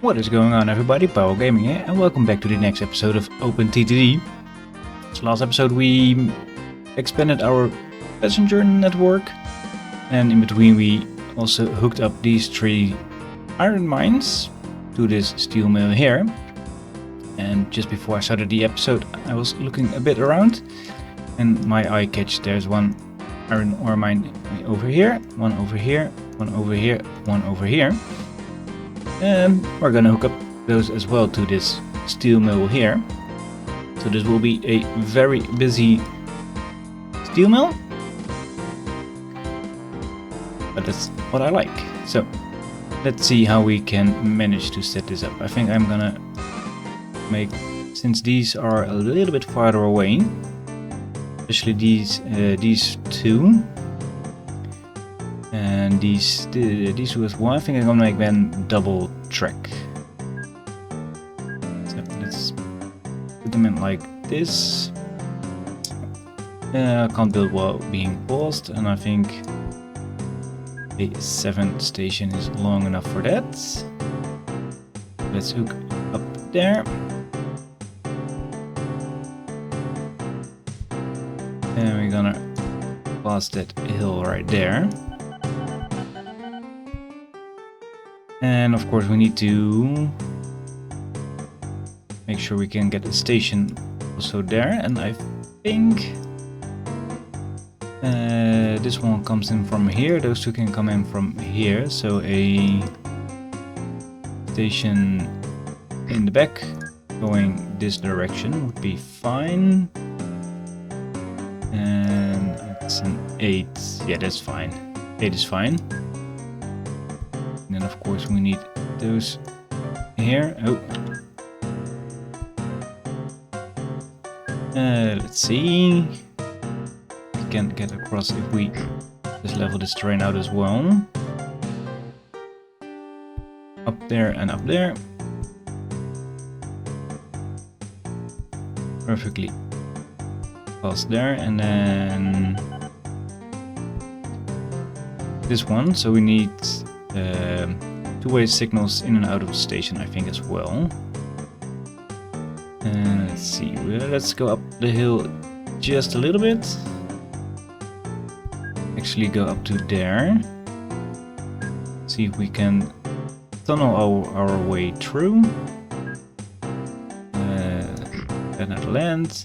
What is going on, everybody? Powell Gaming here, and welcome back to the next episode of OpenTTD. So last episode we expanded our passenger network, and in between we also hooked up these 3 iron mines to this steel mill here. And just before I started the episode, I was looking a bit around, and my eye catch there's one iron ore mine over here, one over here, one over here, one over here. And we're gonna hook up those as well to this steel mill here. So this will be a very busy steel mill, but that's what I like. So let's see how we can manage to set this up. I think I'm gonna make, since these are a little bit farther away, especially these two. And these two as well, I think I'm gonna make them double track. So let's put them in like this. I can't build while being paused, and I think a 7th station is long enough for that. Let's hook up there. And we're gonna pass that hill right there. And of course we need to make sure we can get a station also there, and I think this one comes in from here, those two can come in from here, so a station in the back going this direction would be fine. And it's an 8, yeah, that's fine, 8 is fine. And then of course we need those here. Oh. Let's see. We can get across if we just level this terrain out as well. Up there and up there. Perfectly past there, and then this one. So we need 2-way signals in and out of the station, I think, as well. And let's see, let's go up the hill just a little bit. Actually go up to there. See if we can tunnel our way through. Cannot land.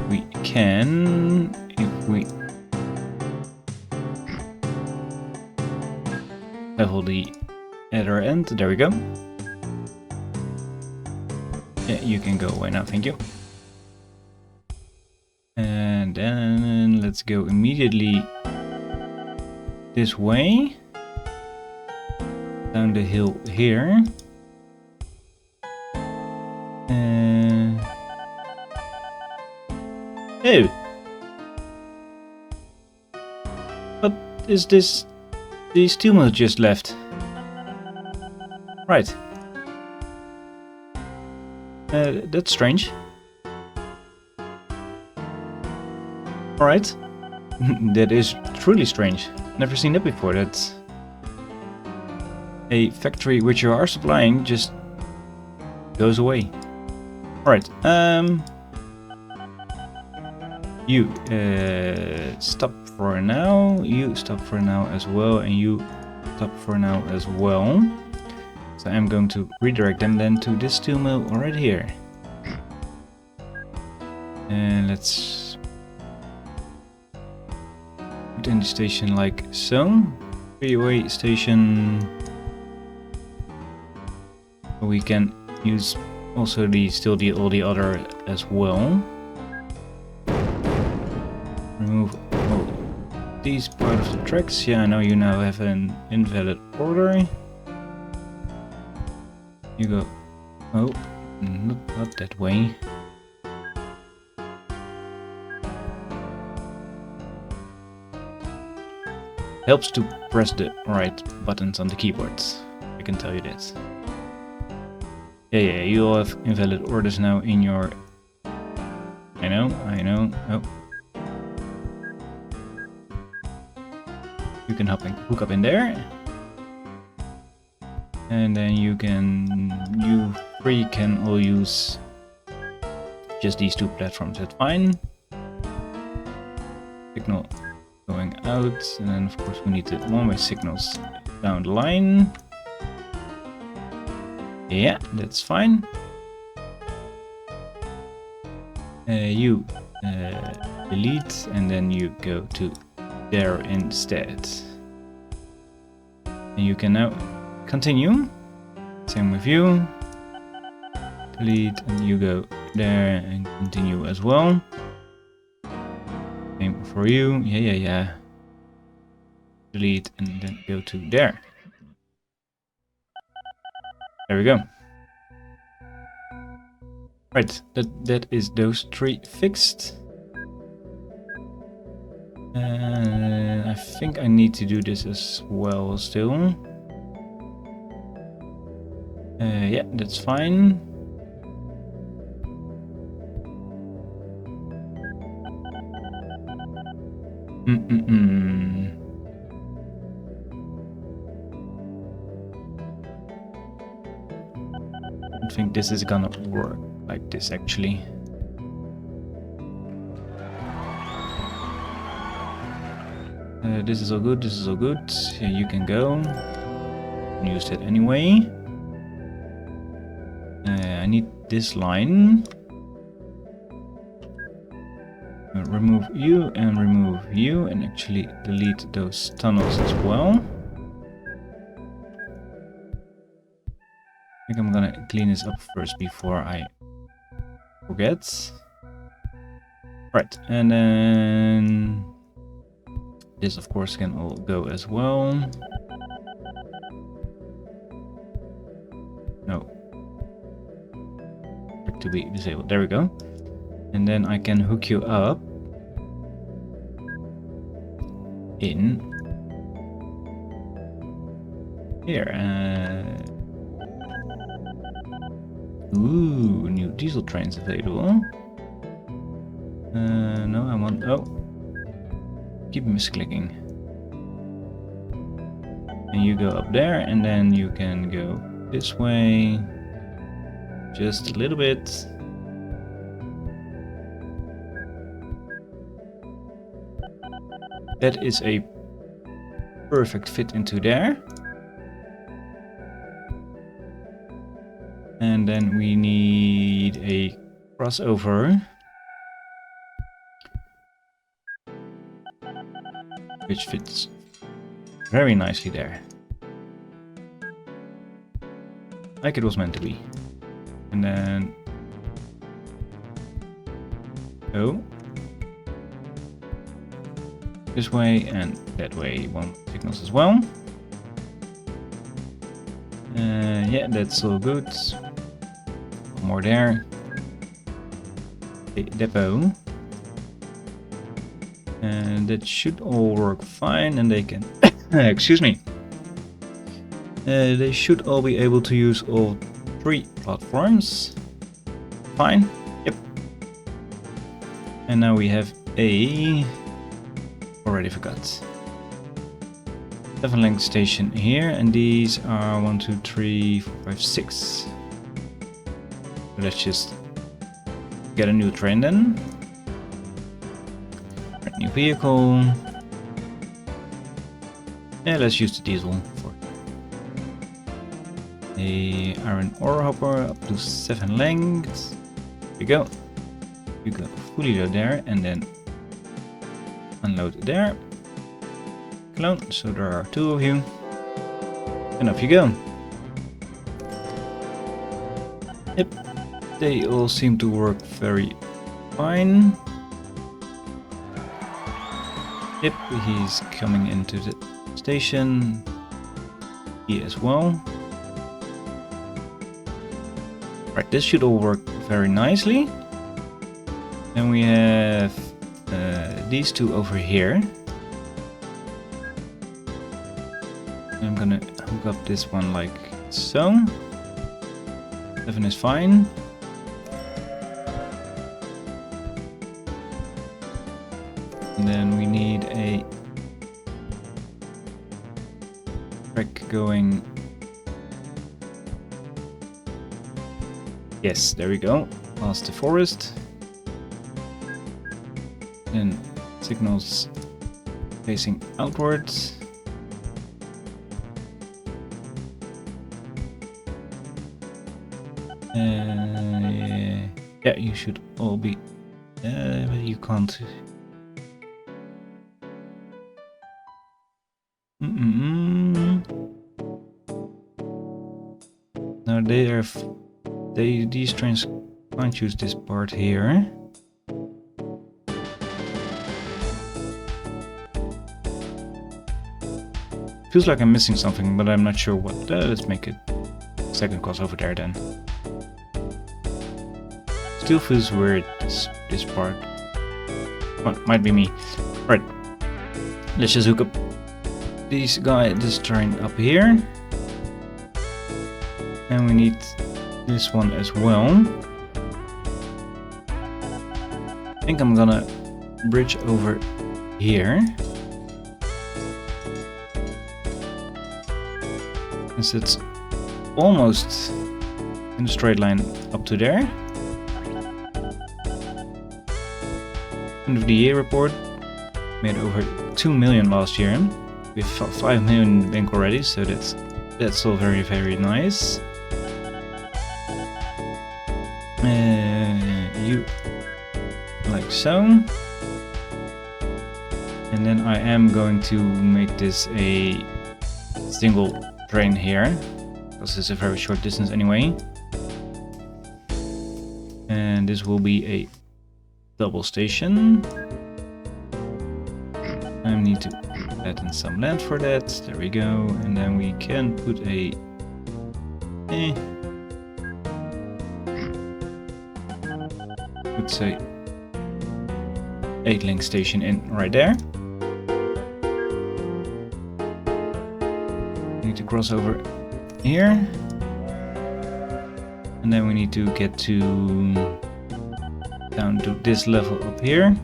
We can, if we level the other end. There we go. Yeah, you can go away now, thank you. And then let's go immediately this way. Down the hill here. Oh! What is this? The steel mill just left. Right. That's strange. Alright. That is truly strange. Never seen that before. That's a factory which you are supplying just goes away. Alright. You stop for now, you stop for now as well, and you stop for now as well. So I'm going to redirect them then to this steel mill right here. And let's put in the station like so. 3-way station. We can use also all the other as well. Remove all these part of the tracks. Yeah, I know you now have an invalid order. You go. Oh, not that way. Helps to press the right buttons on the keyboards. I can tell you this. Yeah, you all have invalid orders now in your. I know. Oh. You can hook up in there. And then you three can all use just these two platforms. That's fine. Signal going out, and then of course we need the one-way signals down the line. Yeah, that's fine. You delete, and then you go to there instead. And you can now continue. Same with you. Delete, and you go there and continue as well. Same for you. Yeah. Delete and then go to there. There we go. Right, that is those three fixed. I think I need to do this as well still. Yeah, that's fine. I think this is gonna work like this actually. This is all good, this is all good. Here you can go. Use it anyway. I need this line. Remove you, and actually delete those tunnels as well. I think I'm gonna clean this up first before I forget. Right, and then this of course can all go as well. No. To be disabled. There we go. And then I can hook you up in here. Ooh, new diesel trains available. No, I want. Oh, keep misclicking. And you go up there, and then you can go this way. Just a little bit. That is a perfect fit into there. And then we need a crossover, which fits very nicely there. Like it was meant to be. And then go this way and that way. You want signals as well. Yeah, that's all good. One more there. A depot. And that should all work fine, and they can excuse me. They should all be able to use all three platforms. Fine. Yep. And now we have a already forgot 7-link station here, and these are 1, 2, 3, 4, 5, 6. So let's just get a new train then. New vehicle. Yeah, let's use the diesel for a iron ore hopper up to 7 lengths. Here you go. You go fully load there and then unload there. Clone, so there are 2 of you. And off you go. Yep, they all seem to work very fine. Yep, he's coming into the station. He as well. Right, this should all work very nicely. Then we have these 2 over here. I'm gonna hook up this one like so. 7 is fine. And then we need a track going Yes, there we go. Past the forest. Then signals facing outwards. Yeah, you should all be. But you can't. Now these trains can't use this part here. Feels like I'm missing something, but I'm not sure what. Let's make a second crossover there then. Still feels weird, this part. Well, might be me. Right. Let's just hook up this train up here. And we need this one as well. I think I'm gonna bridge over here. Since it's almost in a straight line up to there. End of the year report. Made over 2 million last year. We have 5 million in the bank already, so that's all very, very nice. You like so. And then I am going to make this a single train here, because it's a very short distance anyway. And this will be a double station. I need to add in some land for that. There we go. And then we can put a let's say 8-link station in right there. Need to cross over here. And then we need to get down to this level up here.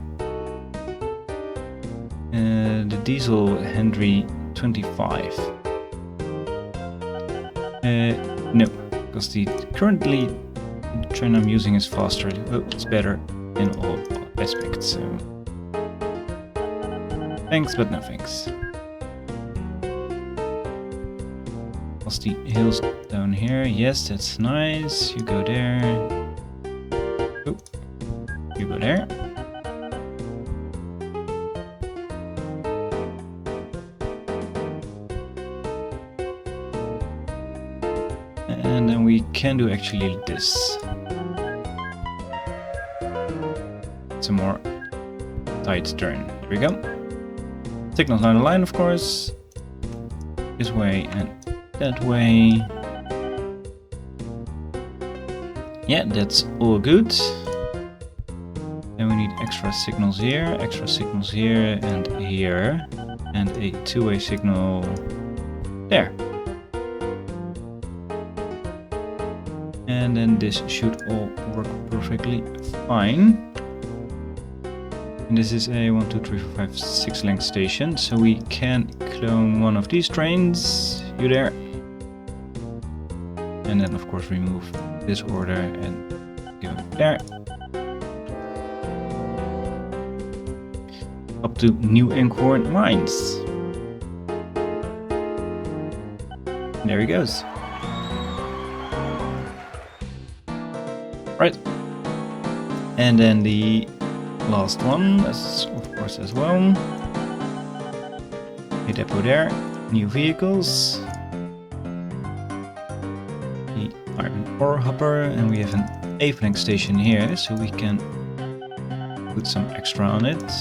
The diesel Henry 25. No, because currently the train I'm using is faster. Oh, it's better in all aspects. So thanks, but no thanks. What's the hills down here? Yes, that's nice. You go there. Oh, you go there. And then we can do actually this. It's a more tight turn. There we go. Signals down the line, of course. This way and that way. Yeah, that's all good. Then we need extra signals here, and here. And a two-way signal there. And then this should all work perfectly fine. And this is a 1, 2, 3, 4, 5, 6 length station, so we can clone one of these trains. You there? And then of course remove this order and go there. Up to New Inkhorn Mines. There he goes. Right. And then the last one, of course, as well. A depot there. New vehicles. The iron ore hopper, and we have an 8-link station here, so we can put some extra on it.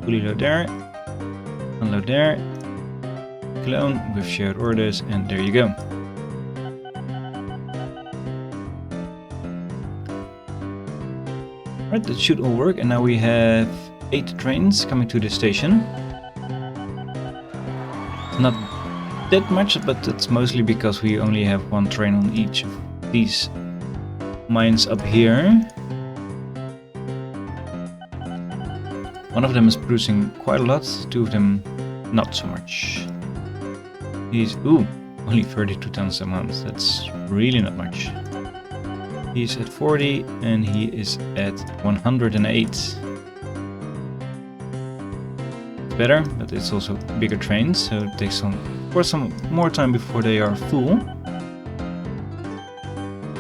Fully load there. Unload there. Clone with shared orders, and there you go. Right, that should all work, and now we have 8 trains coming to the station. Not that much, but that's mostly because we only have one train on each of these mines up here. One of them is producing quite a lot, 2 of them not so much. Only 32 tons a month, that's really not much. He's at 40 and he is at 108. Better, but it's also bigger trains, so it takes some more time before they are full.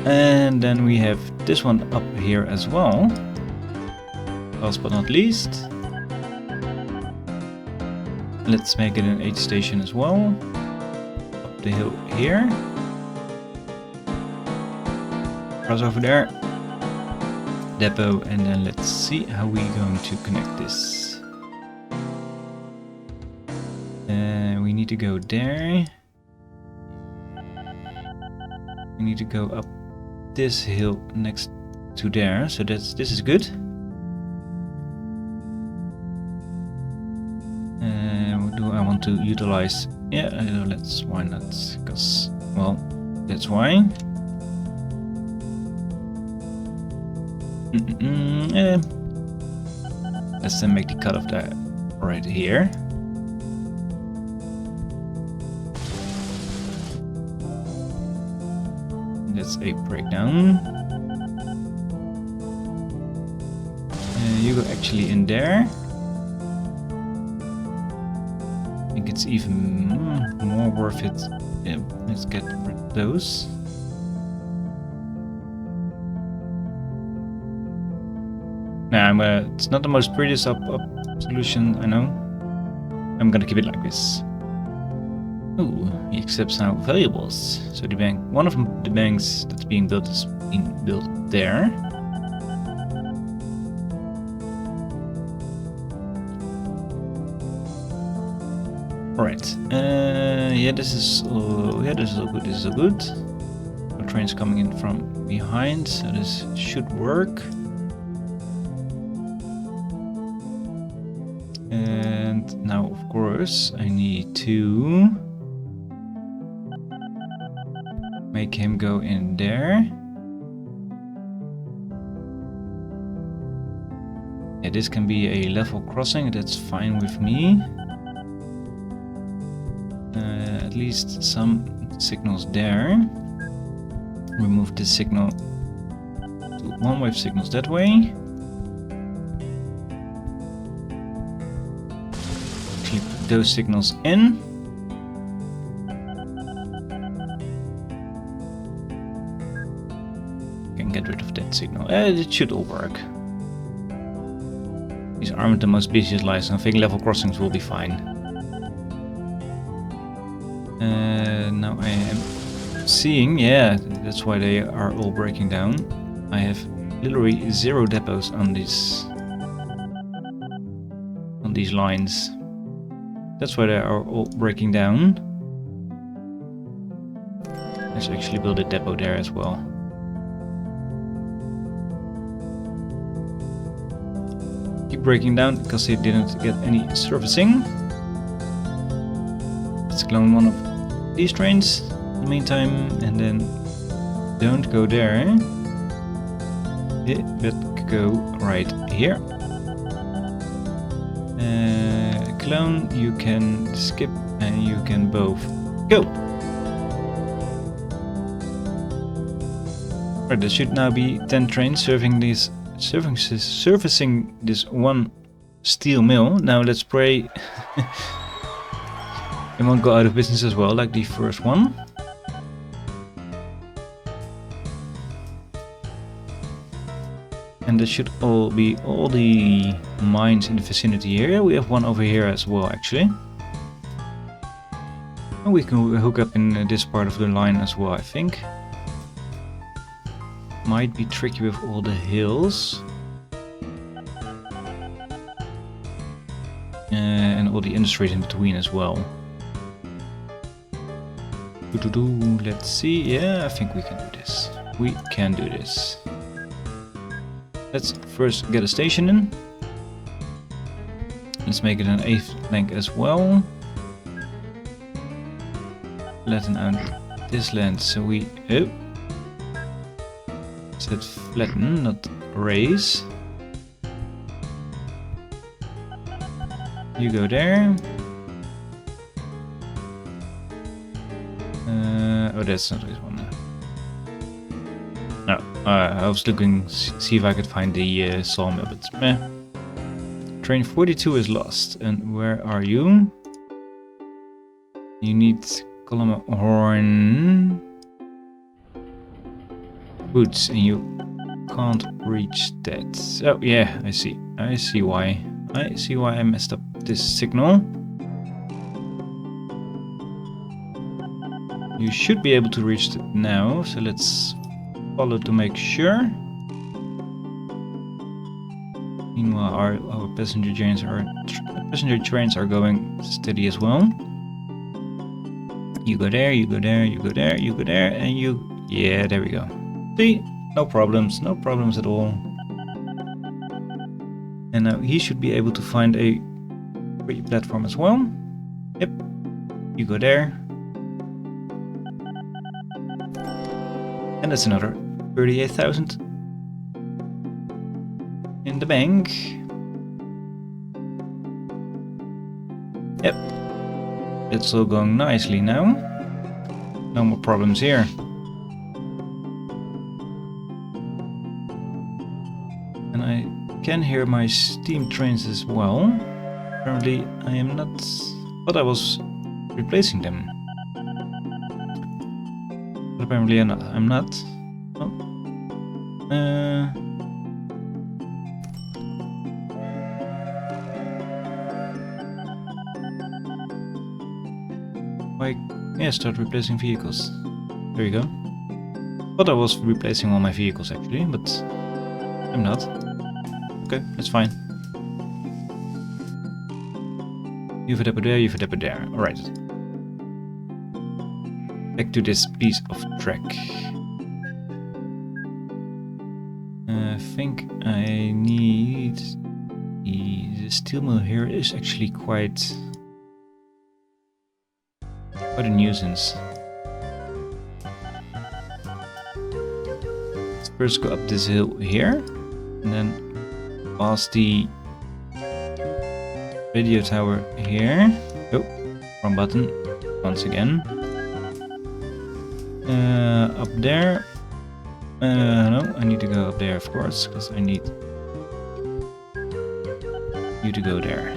And then we have this one up here as well. Last but not least, let's make it an 8 station as well. Up the hill here. Cross over there. Depot, and then let's see how we're going to connect this. We need to go there. We need to go up this hill next to there, so this is good. What do I want to utilize? Yeah, why not? Because, well, that's why. Let's then make the cut of that right here. That's a breakdown. You go actually in there. I think it's even more worth it. Yeah, let's get rid of those. Nah, it's not the most prettiest up solution, I know. I'm gonna keep it like this. Ooh, he accepts now valuables. So the bank, one of the banks that's being built is being built there. Alright, yeah, this is all good. This is all good. No trains coming in from behind, so this should work. And now, of course, I need to make him go in there. Yeah, this can be a level crossing, that's fine with me. At least some signals there. Remove this signal to one-way signals that way. Clip those signals in. Can get rid of that signal. It should all work. These aren't the most busiest lines, I think level crossings will be fine. Now I am seeing, yeah, that's why they are all breaking down. I have literally 0 depots on these lines. That's why they are all breaking down. Let's actually build a depot there as well. Keep breaking down because they didn't get any servicing. Let's clone one of these trains in the meantime, and then don't go there, but go right here. Clone, you can skip and you can both go. Right, there should now be 10 trains servicing this one steel mill. Now let's pray it won't go out of business as well, like the first one. And this should all be all the mines in the vicinity here. We have one over here as well, actually. And we can hook up in this part of the line as well, I think. Might be tricky with all the hills. And all the industries in between as well. Let's see. Yeah, I think we can do this. We can do this. Let's first get a station in. Let's make it an 8th link as well. Flatten out this land so we... Oh! Said flatten, not raise. You go there. Oh, that's not this one. No, I was looking, see if I could find the sawmill, but meh. Train 42 is lost. And where are you? You need column horn boots, and you can't reach that. So yeah, I see. I see why. I see why I messed up this signal. You should be able to reach it now, so let's follow to make sure. Meanwhile, our passenger trains are going steady as well. You go there, you go there, you go there, you go there, and you... Yeah, there we go. See? No problems at all. And now he should be able to find a free platform as well. Yep. You go there. And that's another 38,000 in the bank. Yep. It's all going nicely now. No more problems here. And I can hear my steam trains as well. Apparently I am not... But I was replacing them. But apparently I'm not. Oh. Yeah, start replacing vehicles. There you go. Thought I was replacing all my vehicles actually, but I'm not. Okay, that's fine. You've a there, you've a there. Alright. Back to this piece of track. I think I need... The steel mill here is actually quite a nuisance. Let's first go up this hill here, and then past the radio tower here. Oh, wrong button. Once again. Up there. No, I need to go up there, of course, because I need you to go there.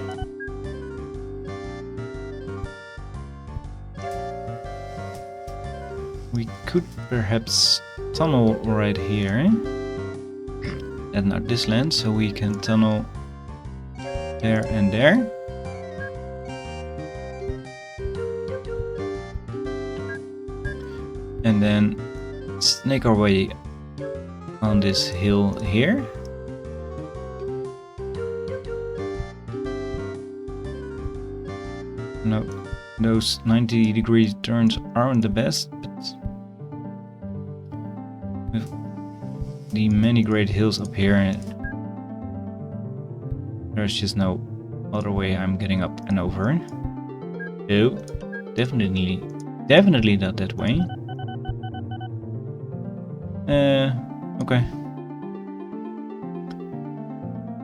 We could perhaps tunnel right here and not this land, so we can tunnel there and there. And then snake our way on this hill here. No, those 90-degree turns aren't the best, but with the many great hills up here, there's just no other way I'm getting up and over. Oh, definitely not that way. Okay.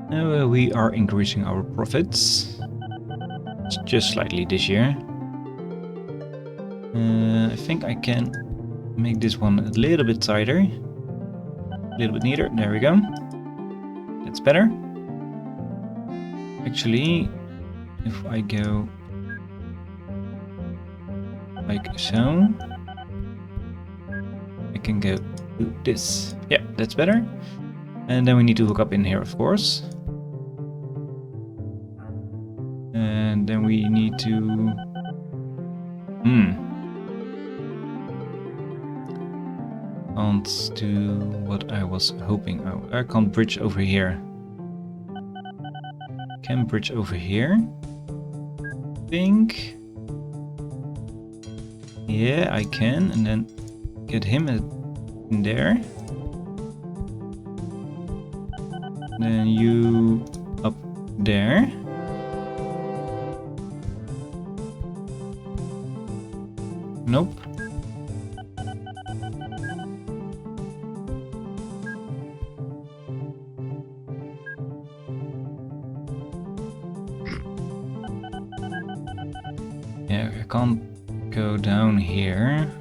Now we are increasing our profits. Just slightly this year. I think I can make this one a little bit tighter. A little bit neater. There we go. That's better. Actually, if I go like so, I can go do this. Yeah, that's better. And then we need to hook up in here, of course. And then we need to... Can't do what I was hoping. Oh, I can't bridge over here. Can bridge over here. Think. Yeah, I can. And then get him in there. Then you up there. Nope. Yeah, I can't go down here.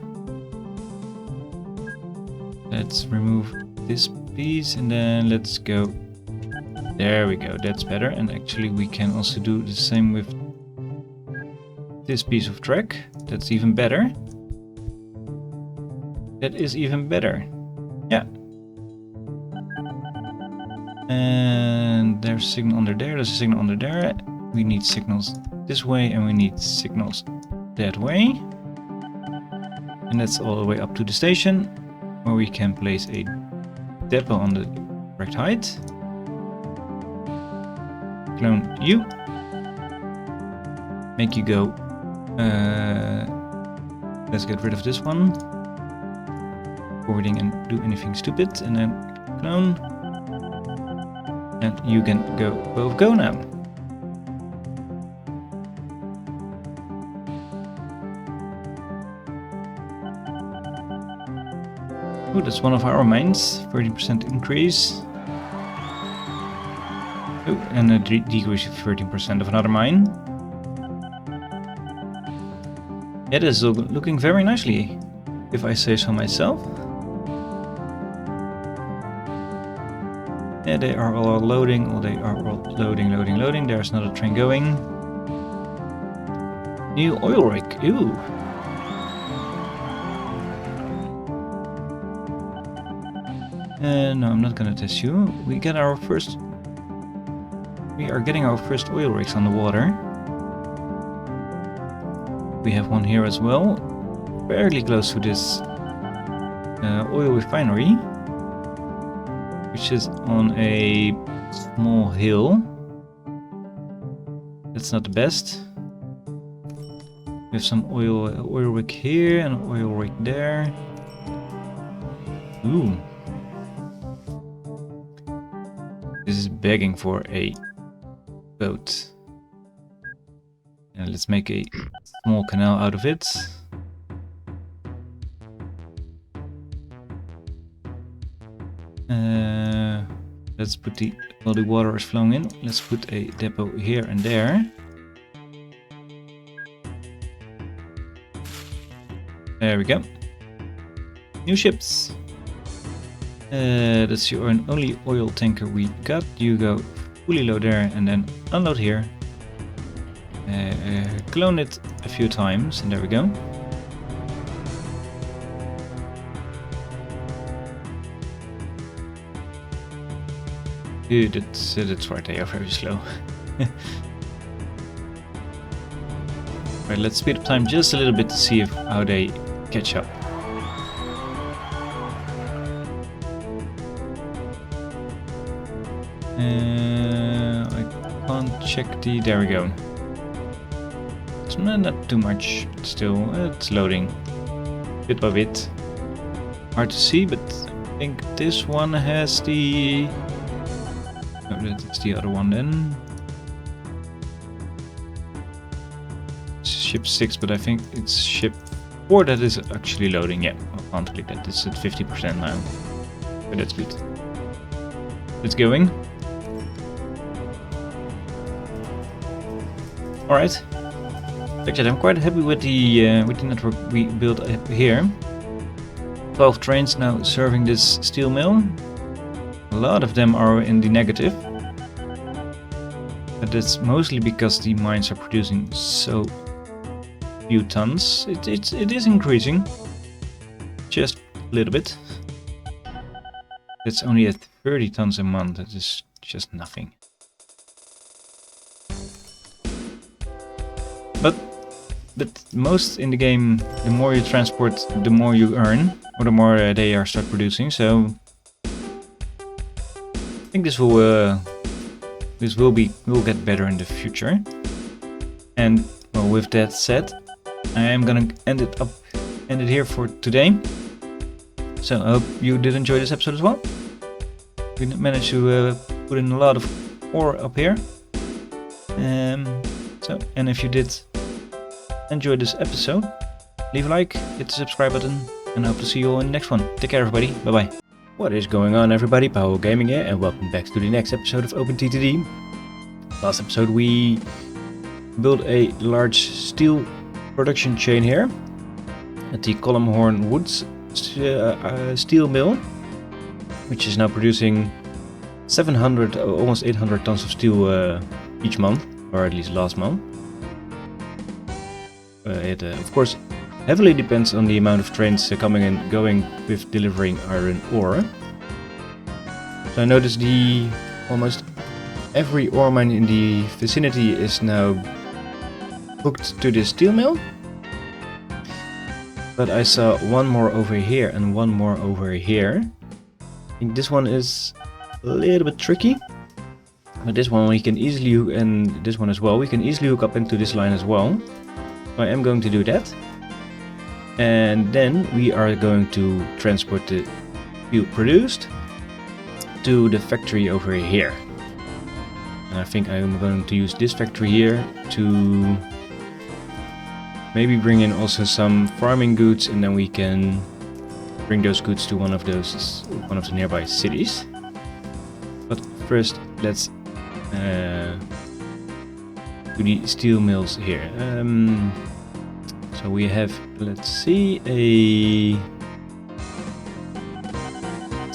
Let's remove this piece and then let's go. There we go, that's better. And actually we can also do the same with this piece of track. That's even better. That is even better. Yeah. And there's a signal under there, there's a signal under there. We need signals this way and we need signals that way. And that's all the way up to the station, where we can place a depot on the correct height. Clone you. Make you go. Let's get rid of this one. Forwarding and do anything stupid, and then clone. And you can both go now. Oh, that's one of our mines, 30% increase. Oh, and a decrease of 13% of another mine. It is looking very nicely, if I say so myself. Yeah, they are all loading. Oh, they are all loading. There's another train going. New oil rig. Ooh. No, I'm not gonna test you. We are getting our first oil rigs on the water. We have one here as well, fairly close to this oil refinery, which is on a small hill. That's not the best. We have some oil rig here and an oil rig there. Ooh. This is begging for a boat. And let's make a small canal out of it. Let's put while the water is flowing in, let's put a depot here and there. There we go. New ships. That's your only oil tanker we got. You go fully load there and then unload here. Clone it a few times and there we go. Dude, that's right, they are very slow. Right, let's speed up time just a little bit to see how they catch up. I can't check the... there we go. It's not too much, but still, it's loading. Bit by bit. Hard to see, but I think this one has the... no, that's the other one then. It's ship 6, but I think it's ship 4 that is actually loading. Yeah, I can't click that. It's at 50% now. But that's good. It's going. Alright. Actually, I'm quite happy with the network we built up here. 12 trains now serving this steel mill. A lot of them are in the negative. But that's mostly because the mines are producing so few tons. It is increasing. Just a little bit. It's only at 30 tons a month. That is just nothing. But most in the game, the more you transport, the more you earn, or the more they start producing. So I think this will get better in the future. And well, with that said, I am gonna end it here for today. So I hope you did enjoy this episode as well. We managed to put in a lot of ore up here. And if you did enjoy this episode, leave a like, hit the subscribe button, and I hope to see you all in the next one. Take care, everybody. Bye bye. What is going on, everybody? Powell Gaming here, and welcome back to the next episode of OpenTTD. Last episode we built a large steel production chain here at the Columnhorn Woods steel mill. which is now producing 700, almost 800 tons of steel each month, or at least last month. It of course heavily depends on the amount of trains coming and going with delivering iron ore. So I noticed almost every ore mine in the vicinity is now hooked to this steel mill. But I saw one more over here and one more over here. I think this one is a little bit tricky. But this one we can easily hook, and this one as well, we can easily hook up into this line as well. So I am going to do that. And then we are going to transport the steel produced to the factory over here. And I think I am going to use this factory here to maybe bring in also some farming goods, and then we can bring those goods to one of the nearby cities. But first let's do the steel mills here. So we have, let's see, it's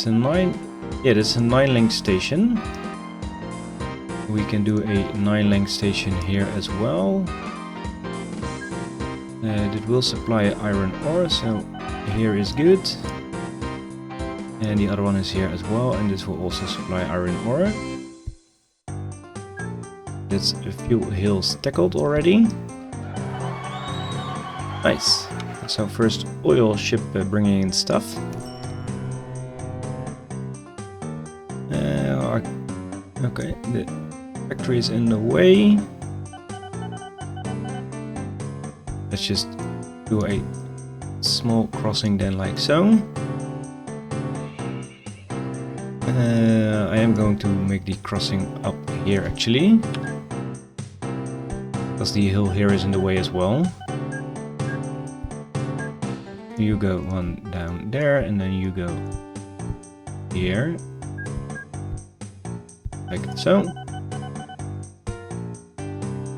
a 9-link station. We can do a 9-link station here as well. It will supply iron ore, so here is good. And the other one is here as well, and this will also supply iron ore. That's a few hills tackled already. Nice. So first oil ship bringing in stuff. Okay, the factory is in the way. Let's just do a small crossing then, like so. I am going to make the crossing up here actually, because the hill here is in the way as well. You go one down there, and then you go here, like so.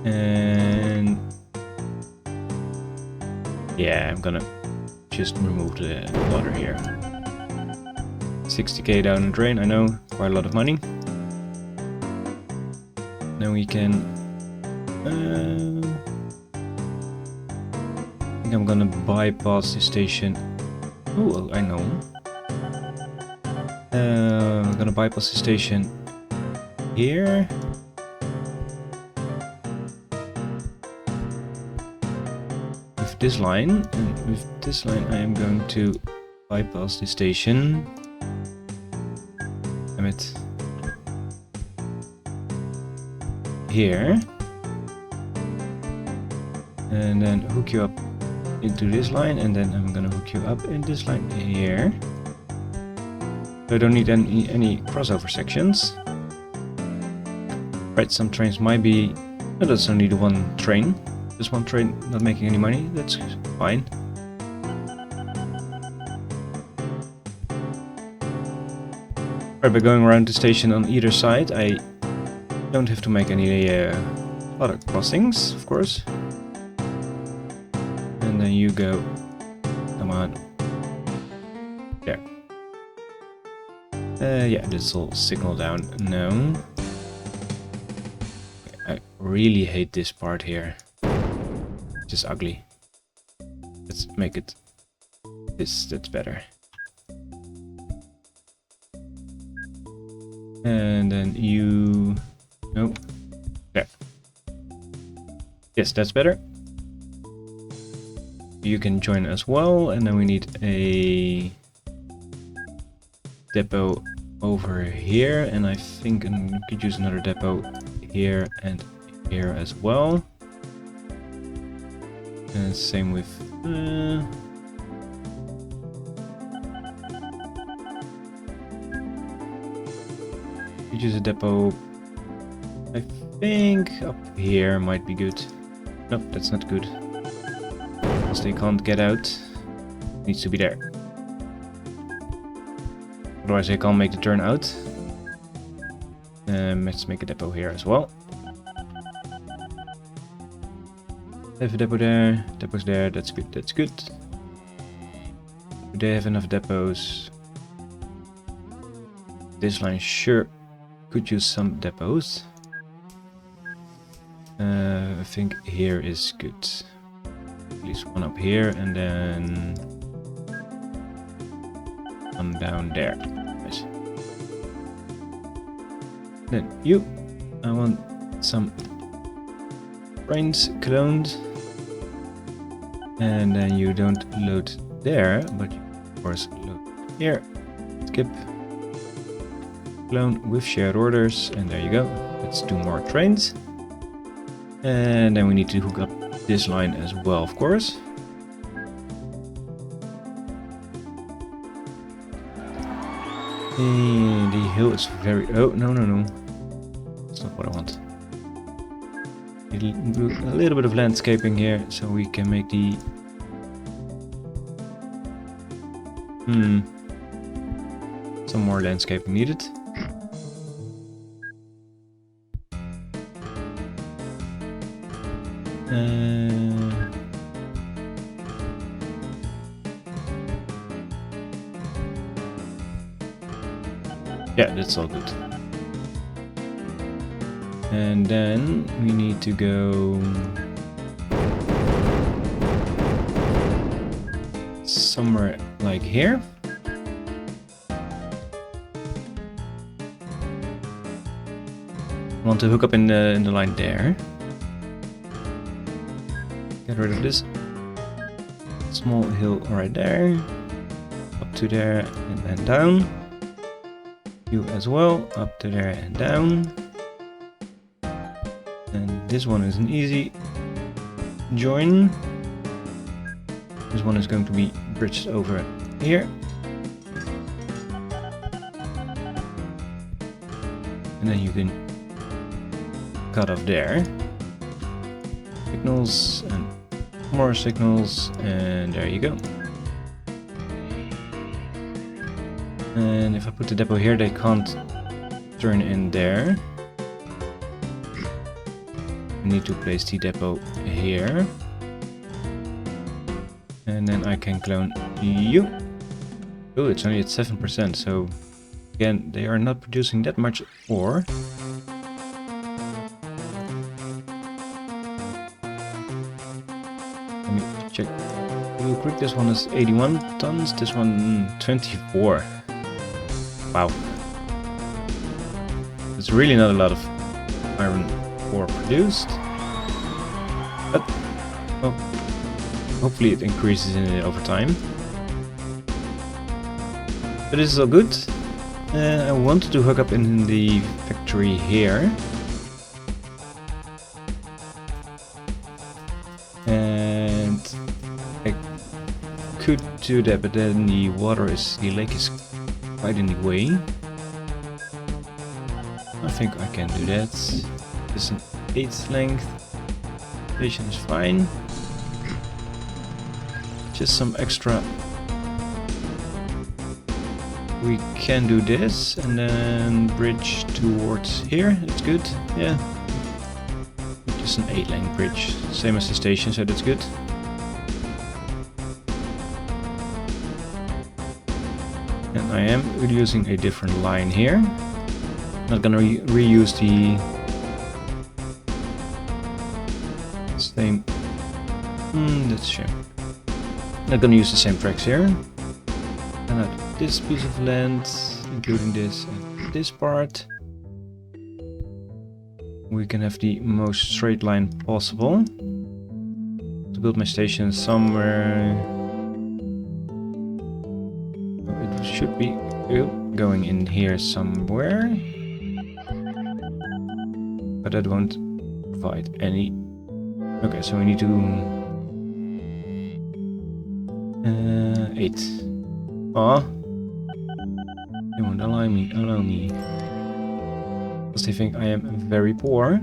And yeah, I'm gonna just remove the water here. 60k down the drain, I know, quite a lot of money. Then we can I think I'm gonna bypass the station. Oh, I know. I'm gonna bypass the station here. With this line, and with this line I am going to bypass the station. Damn it. Here. And then hook you up into this line, and then I'm gonna hook you up in this line here. So I don't need any crossover sections. Right, some trains might be... No, that's only the one train. This one train not making any money, that's fine. Right, by going around the station on either side, I don't have to make any other crossings, of course. And then you go, come on, there. Yeah, this will signal down, no. I really hate this part here. It's just ugly. Let's make it this, that's better. And then you, no, there. Yes, that's better. You can join as well, and then we need a depot over here, and I think I could use another depot here and here as well. And same with you use a depot, I think up here might be good. Nope, that's not good. They can't get out, needs to be there. Otherwise I can't make the turn out. Let's make a depot here as well. Have a depot there, depots there, that's good, that's good. Do they have enough depots? this line sure could use some depots. I think here is good. At least one up here and then one down there. Nice. Then you, I want some brains cloned. And then you don't load there, but you of course load here. Skip. Clone with shared orders, and there you go. That's 2 more trains. And then we need to hook up this line as well, of course. And the hill is very... Oh, no. That's not what I want. Do a little bit of landscaping here, so we can make the... Some more landscaping needed. Yeah, that's all good. And then we need to go somewhere like here. I want to hook up in the line there. Get rid of this small hill right there. Up to there and then down. You as well, up to there and down. And this one is an easy join. This one is going to be bridged over here. And then you can cut off there. Signals and more signals, and there you go. And if I put the depot here, they can't turn in there. I need to place the depot here. And then I can clone you. Oh, it's only at 7%, so again, they are not producing that much ore. Let me check real quick. This one is 81 tons, this one 24. Wow. It's really not a lot of iron ore produced. But well, hopefully it increases in over time. But this is all good. I wanted to hook up in the factory here. And I could do that, but then the lake is quite in the way. I think I can do that. It's an 8th length. Station is fine. Just some extra. We can do this and then bridge towards here. That's good. Yeah. Just an 8-lane bridge. Same as the station, so that's good. And I am using a different line here. Not gonna reuse the same. That's a shame. Not gonna use the same tracks here. And at this piece of land, including this and this part, we can have the most straight line possible. To build my station somewhere. It should be going in here somewhere. But that won't provide any. Okay, so we need to 8. Aw. They won't allow me. Because they think I am very poor.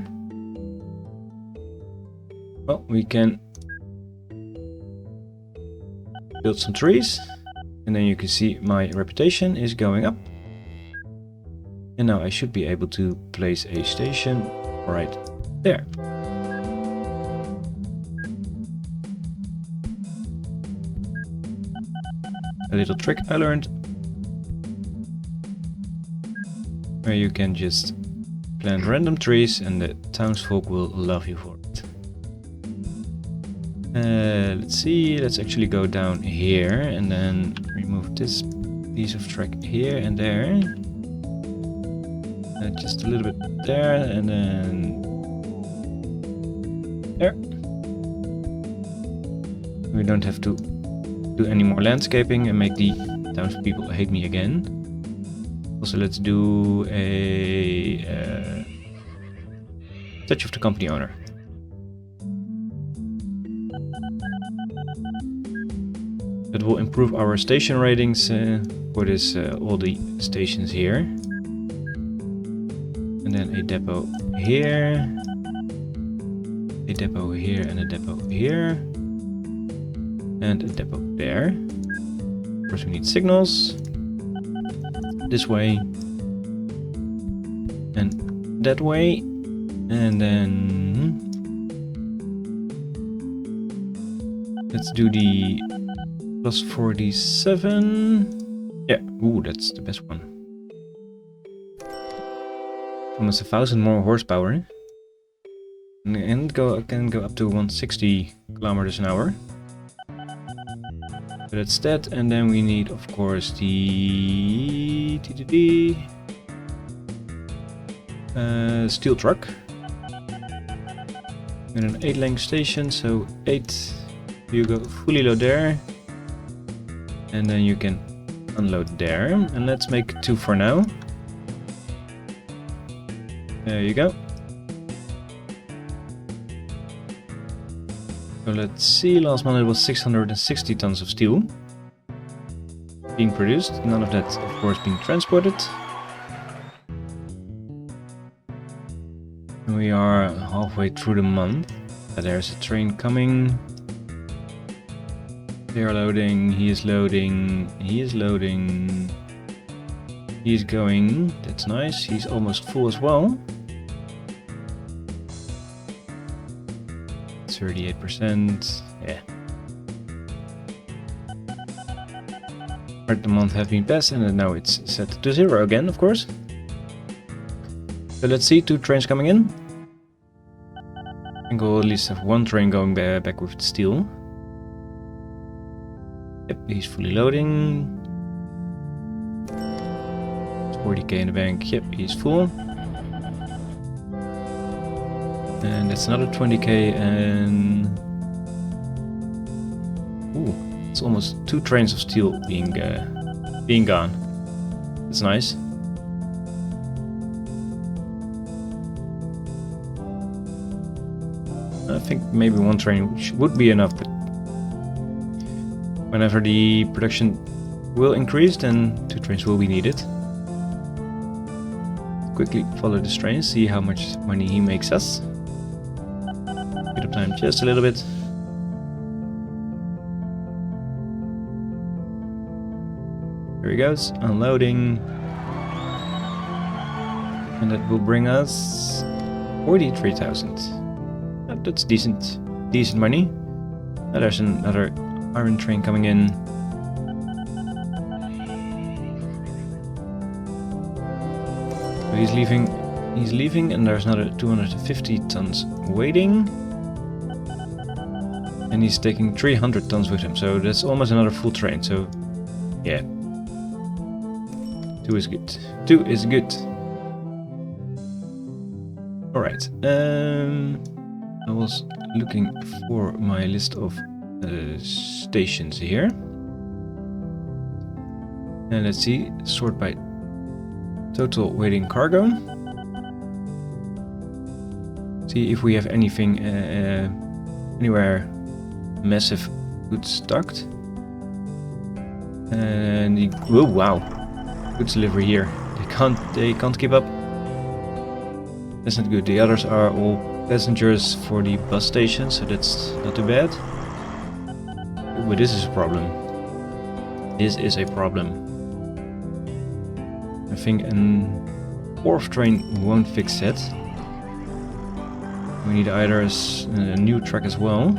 Well, we can build some trees. And then you can see my reputation is going up. And now I should be able to place a station right there. A little trick I learned. where you can just plant random trees and the townsfolk will love you for it. Let's see, let's actually go down here and then remove this piece of track here and there. Just a little bit there and then there. We don't have to do any more landscaping and make the townspeople hate me again. Also, let's do a statue of the company owner. That will improve our station ratings for this all the stations here. And then a depot here, a depot here, and a depot here, and a depot there. Of course, we need signals. This way and that way, and then let's do the plus 47. Yeah, ooh, that's the best one. Almost 1,000 more horsepower, and can go up to 160 kilometers an hour. So that's that, and then we need, of course, the TTD steel truck and an 8-length station. So 8, you go fully load there, and then you can unload there. And let's make 2 for now. There you go. So let's see, last month it was 660 tons of steel being produced. None of that, of course, being transported. And we are halfway through the month. There's a train coming. They are loading, he is loading, he is loading. He's going, that's nice, he's almost full as well. 38%, yeah. The month have been passed and now it's set to 0 again, of course. So let's see, 2 trains coming in. I think we'll at least have 1 train going back with steel. Yep, he's fully loading. 40k in the bank, yep, he's full. And that's another 20k and... Ooh, it's almost 2 trains of steel being gone. That's nice. I think maybe 1 train would be enough, but whenever the production will increase, then 2 trains will be needed. Quickly follow this train, see how much money he makes us. Speed up time just a little bit. Here he goes, unloading. And that will bring us 43,000. That's decent money. Now there's another iron train coming in. So he's leaving, and there's another 250 tons waiting. And he's taking 300 tons with him, so that's almost another full train, so yeah. 2 is good. 2 is good. Alright, I was looking for my list of stations here. And let's see, sort by total waiting cargo. See if we have anything anywhere massive goods stocked. And oh wow, goods delivery here. They can't keep up. That's not good. The others are all passengers for the bus station, so that's not too bad. But this is a problem. This is a problem. I think a 4th train won't fix it. We need either a new track as well.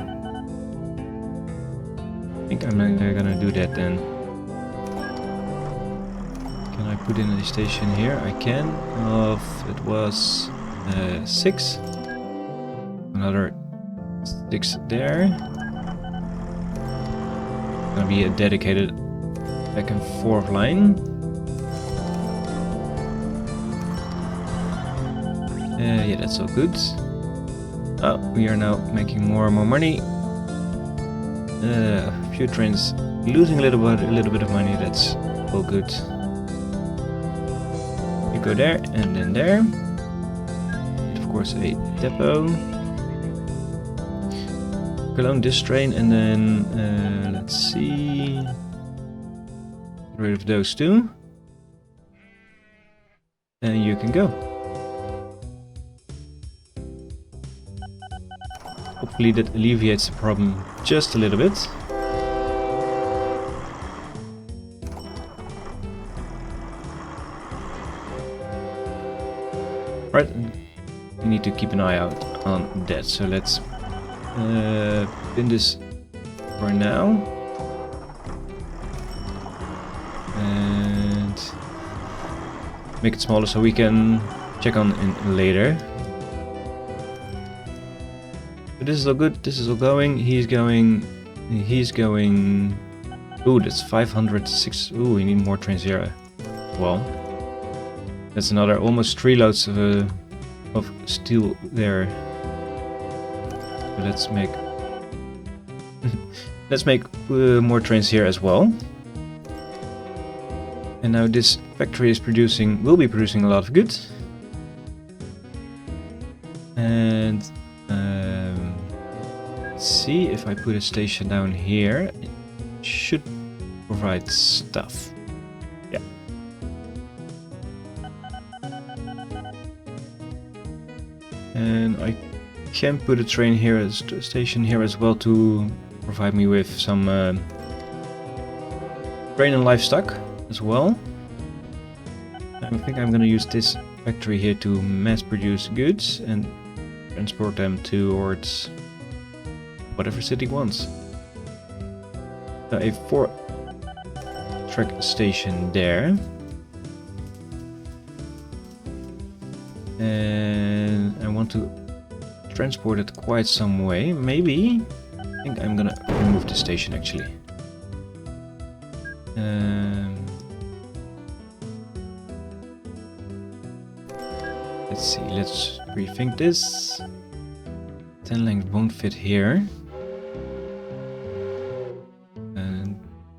I think I'm not gonna do that then. Can I put in a station here? I can. It was 6. Another 6 there. Gonna be a dedicated back and forth line. Yeah, that's all good. Oh, we are now making more and more money. A few trains losing a little bit of money. That's all good. You go there and then there. And of course, a depot. Cologne this train and then let's see. Get rid of those two. And you can go. Hopefully that alleviates the problem just a little bit. Right, we need to keep an eye out on that. So let's pin this for now. And make it smaller so we can check on it later. But this is all good, this is all going, he's going... Ooh, that's 506, ooh, we need more trains here. Well, that's another almost 3 loads of steel there. So let's make... let's make more trains here as well. And now this factory is will be producing a lot of goods. And... let's see, if I put a station down here, it should provide stuff. Yeah. And I can put a train here, a station here as well to provide me with some grain and livestock as well. I think I'm gonna use this factory here to mass produce goods and transport them towards whatever city wants. A 4-track station there. And I want to transport it quite some way. Maybe, I think I'm gonna remove the station actually. Let's see, let's rethink this. 10 length won't fit here.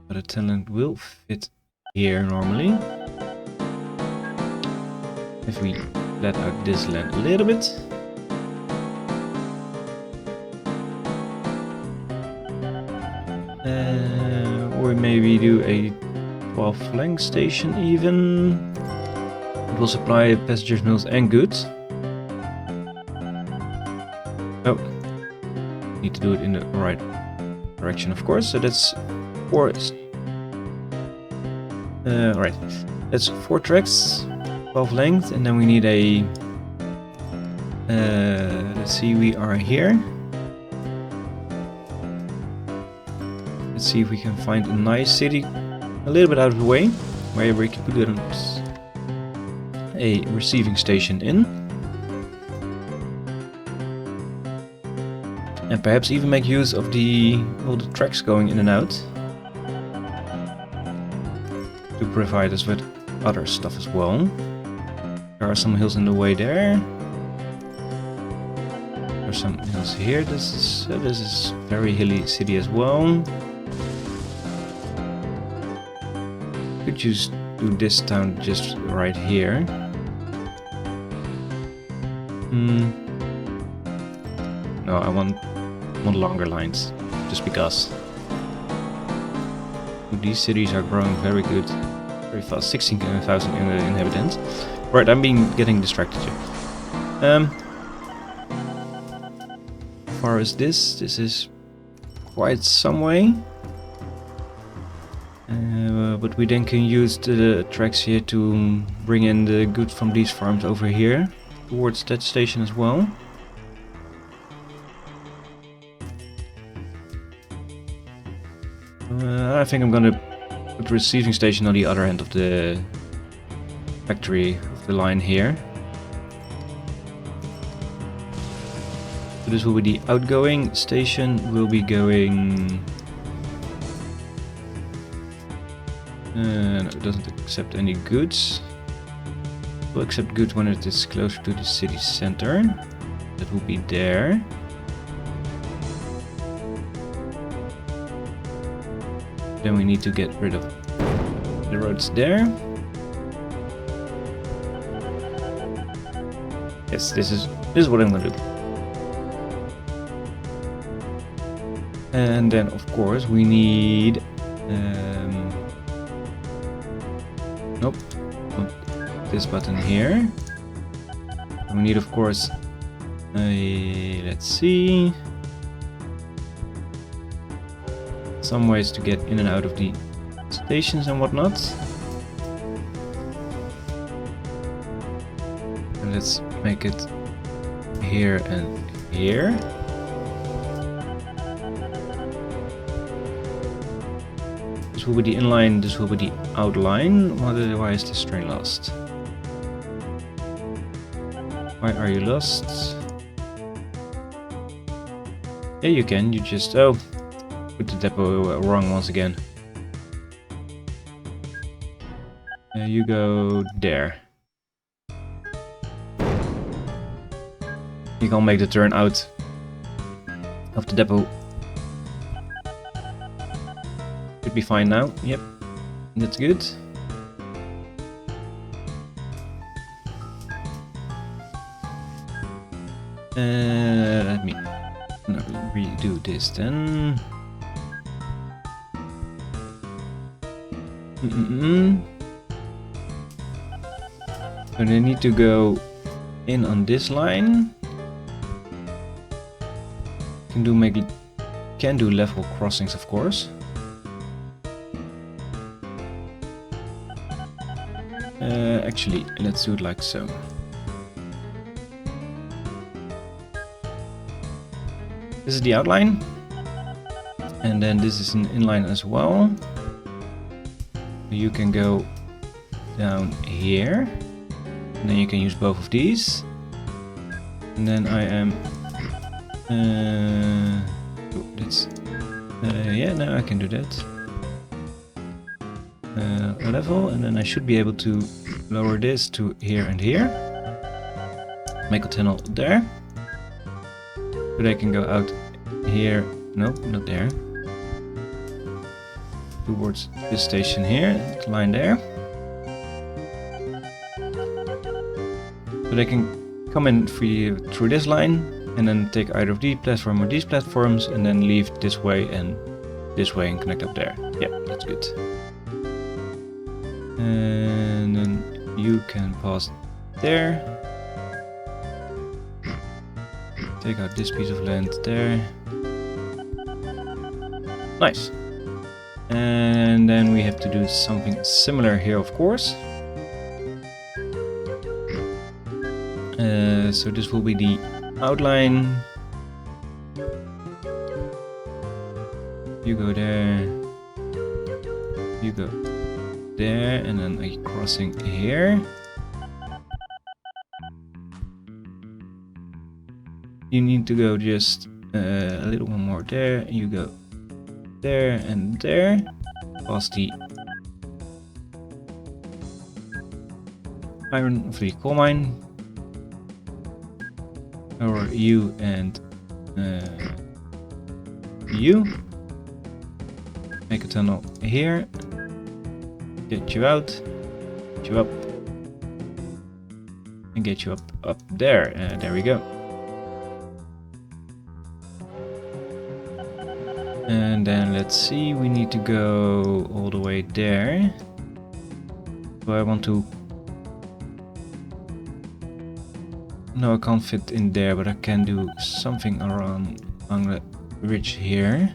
But a 10 length will fit here normally. If we let out this land a little bit. Or maybe do a 12 length station even. It will supply passengers, mills and goods. Oh, need to do it in the right direction of course, so that's 4. Right, that's 4 tracks, 12 length, and then we need a... let's see, we are here. Let's see if we can find a nice city, a little bit out of the way, where we can put a receiving station in. And perhaps even make use of all the tracks going in and out. To provide us with other stuff as well. There are some hills in the way there. There's some hills here. This is very hilly city as well. Could just do this town just right here. No, I want longer lines, just because. These cities are growing very good, very fast. 16,000 inhabitants. Right, I'm getting distracted here. As far as this is quite some way. But we then can use the tracks here to bring in the goods from these farms over here towards that station as well. I think I'm gonna put the receiving station on the other end of the factory of the line here. So this will be the outgoing station. Will be going. No, it doesn't accept any goods. It will accept goods when it is closer to the city center. That will be there. Then we need to get rid of the roads there. Yes, this is what I'm gonna do. And then of course we need nope, this button here. And we need of course let's see, some ways to get in and out of the stations and whatnot. And let's make it here and here. This will be the inline, this will be the outline. Why is this train lost? Why are you lost? Yeah, you can, you just, oh, put the depot wrong once again. You go there. You can't make the turn out of the depot. Should be fine now. Yep, that's good. Let me redo this then. So they need to go in on this line. Can do level crossings, of course. Actually, let's do it like so. This is the outline, and then this is an inline as well. You can go down here, and then you can use both of these. And then I am. Yeah, now I can do that. Level, and then I should be able to lower this to here and here. Make a tunnel there. But I can go out here. Nope, not there. Towards this station here, the line there. But I can come in through this line and then take either of these platform or these platforms and then leave this way and connect up there. Yeah, that's good. And then you can pass there. Take out this piece of land there. Nice. And then we have to do something similar here, of course. So this will be the outline. You go there. You go there, and then a crossing here. You need to go just a little one more there. You go there and there. Past the iron of the coal mine. Or you and you. Make a tunnel here. Get you out. Get you up. And get you up there. There we go. And then let's see, we need to go all the way there. So I want to... No, I can't fit in there, but I can do something around on the ridge here.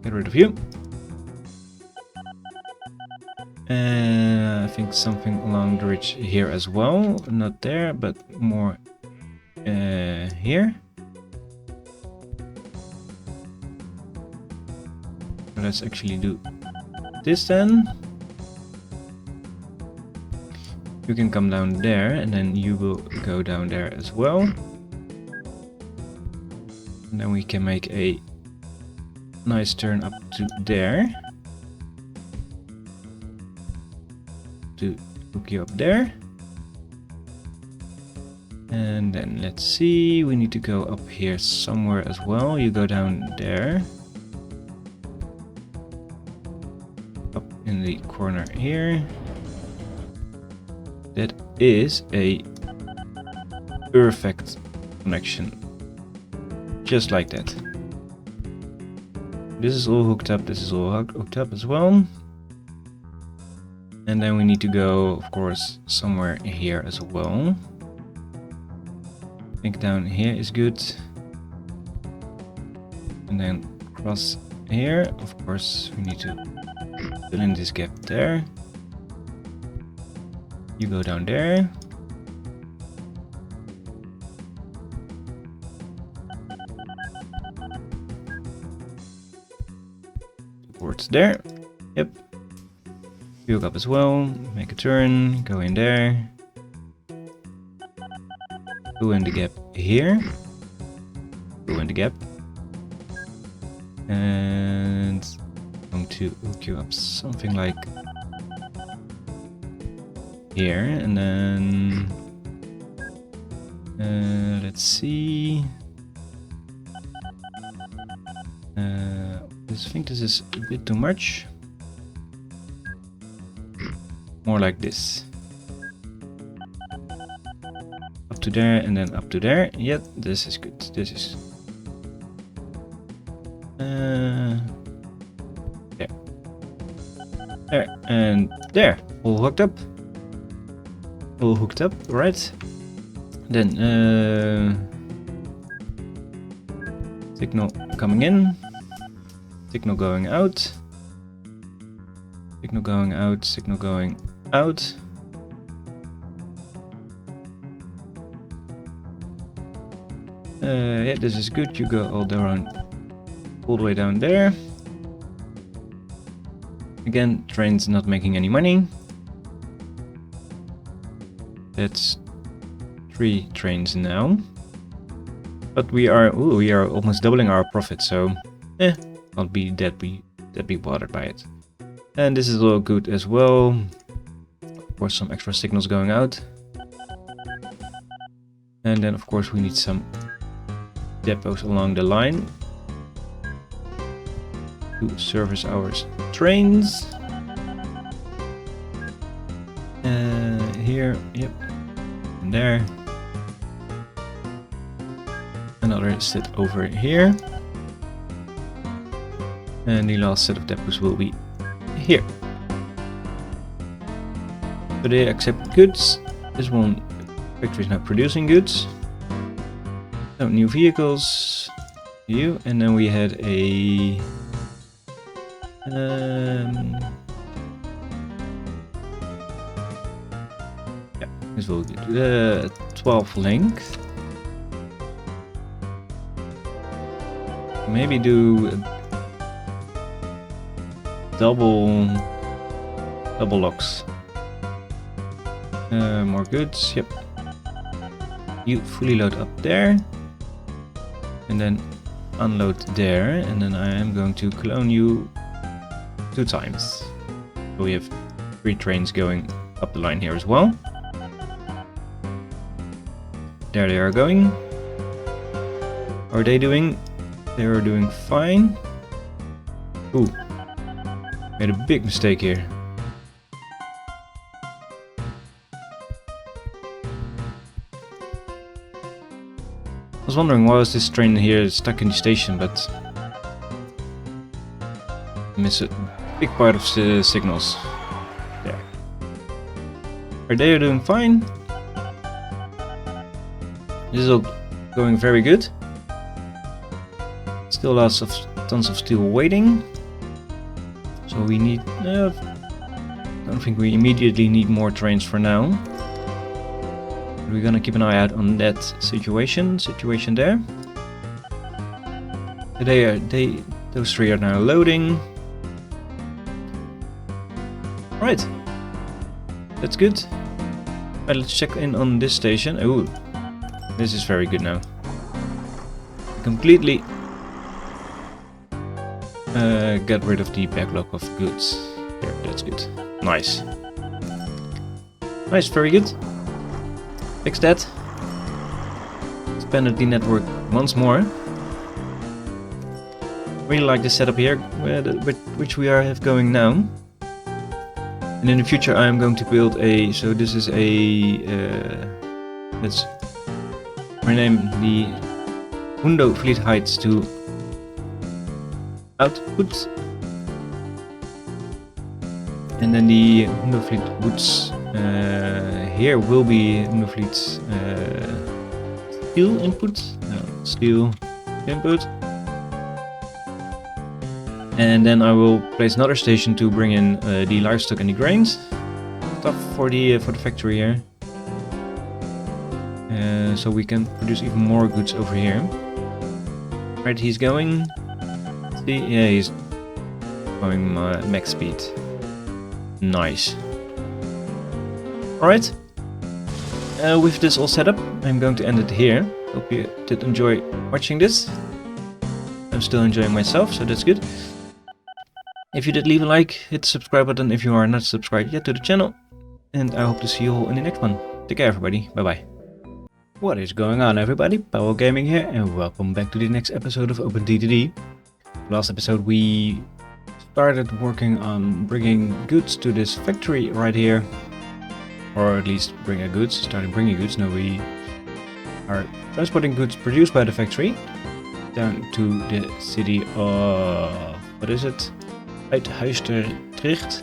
Get rid of you. And I think something along the ridge here as well. Not there, but more here. Let's actually do this then. You can come down there, and then you will go down there as well. And then we can make a nice turn up to there. To hook you up there. And then let's see, we need to go up here somewhere as well. You go down there. Up in the corner here. That is a perfect connection. Just like that. This is all hooked up, this is all hooked up as well. And then we need to go, of course, somewhere here as well. I think down here is good. And then cross here. Of course, we need to fill in this gap there. You go down there. Towards there. Yep. You hook up as well. Make a turn. Go in there. Go in the gap here. Go in the gap. And I'm going to hook you up something like here. And then let's see. I think this is a bit too much. More like this. Up to there and then up to there. Yep, this is good. This is there. There and there. All hooked up. All hooked up, right? Then signal coming in. Signal going out. Signal going out. Signal going out. Yeah, this is good. You go all the way down there. Again, train's not making any money. That's 3 trains now. But we are almost doubling our profit, so not be that be bothered by it. And this is all good as well. Of course, some extra signals going out. And then of course we need some depots along the line to service our trains. Here, yep, and there. Another set over here. And the last set of depots will be here. So they accept goods. This one factory is now producing goods. So new vehicles, you, and then we had a yeah, this will do 12 length. Maybe do double locks. More goods, yep. You fully load up there. And then unload there. And then I am going to clone you 2 times. So we have 3 trains going up the line here as well. There they are going. How are they doing? They are doing fine. Ooh. Made a big mistake here. I was wondering why was this train here stuck in the station, but I miss a big part of the signals. There. Are they doing fine? This is all going very good. Still tons of steel waiting. So we need, I don't think we immediately need more trains for now. But we're gonna keep an eye out on that situation there. Those 3 are now loading. Right, that's good. Right, let's check in on this station. Oh, this is very good now. Completely get rid of the backlog of goods. Here, that's good. Nice. Nice, very good. Fix that. Expanded the network once more. Really like the setup here, which we have going now. And in the future I am going to build a, so this is a, let's rename the Hundo Fleet Heights to output. And then the Hundo Fleet Woods here will be Hundo Fleet's steel input. No, steel input. And then I will place another station to bring in the livestock and the grains stuff for the factory here, so we can produce even more goods over here. Right, he's going. See, yeah, he's going max speed. Nice. All right. With this all set up, I'm going to end it here. Hope you did enjoy watching this. I'm still enjoying myself, so that's good. If you did, leave a like, hit the subscribe button if you are not subscribed yet to the channel. And I hope to see you all in the next one. Take care everybody, bye bye. What is going on everybody, Powell Gaming here and welcome back to the next episode of OpenTTD. Last episode we started working on bringing goods to this factory right here. Or at least started bringing goods. Now we are transporting goods produced by the factory down to the city of, what is it? Uithuistertricht,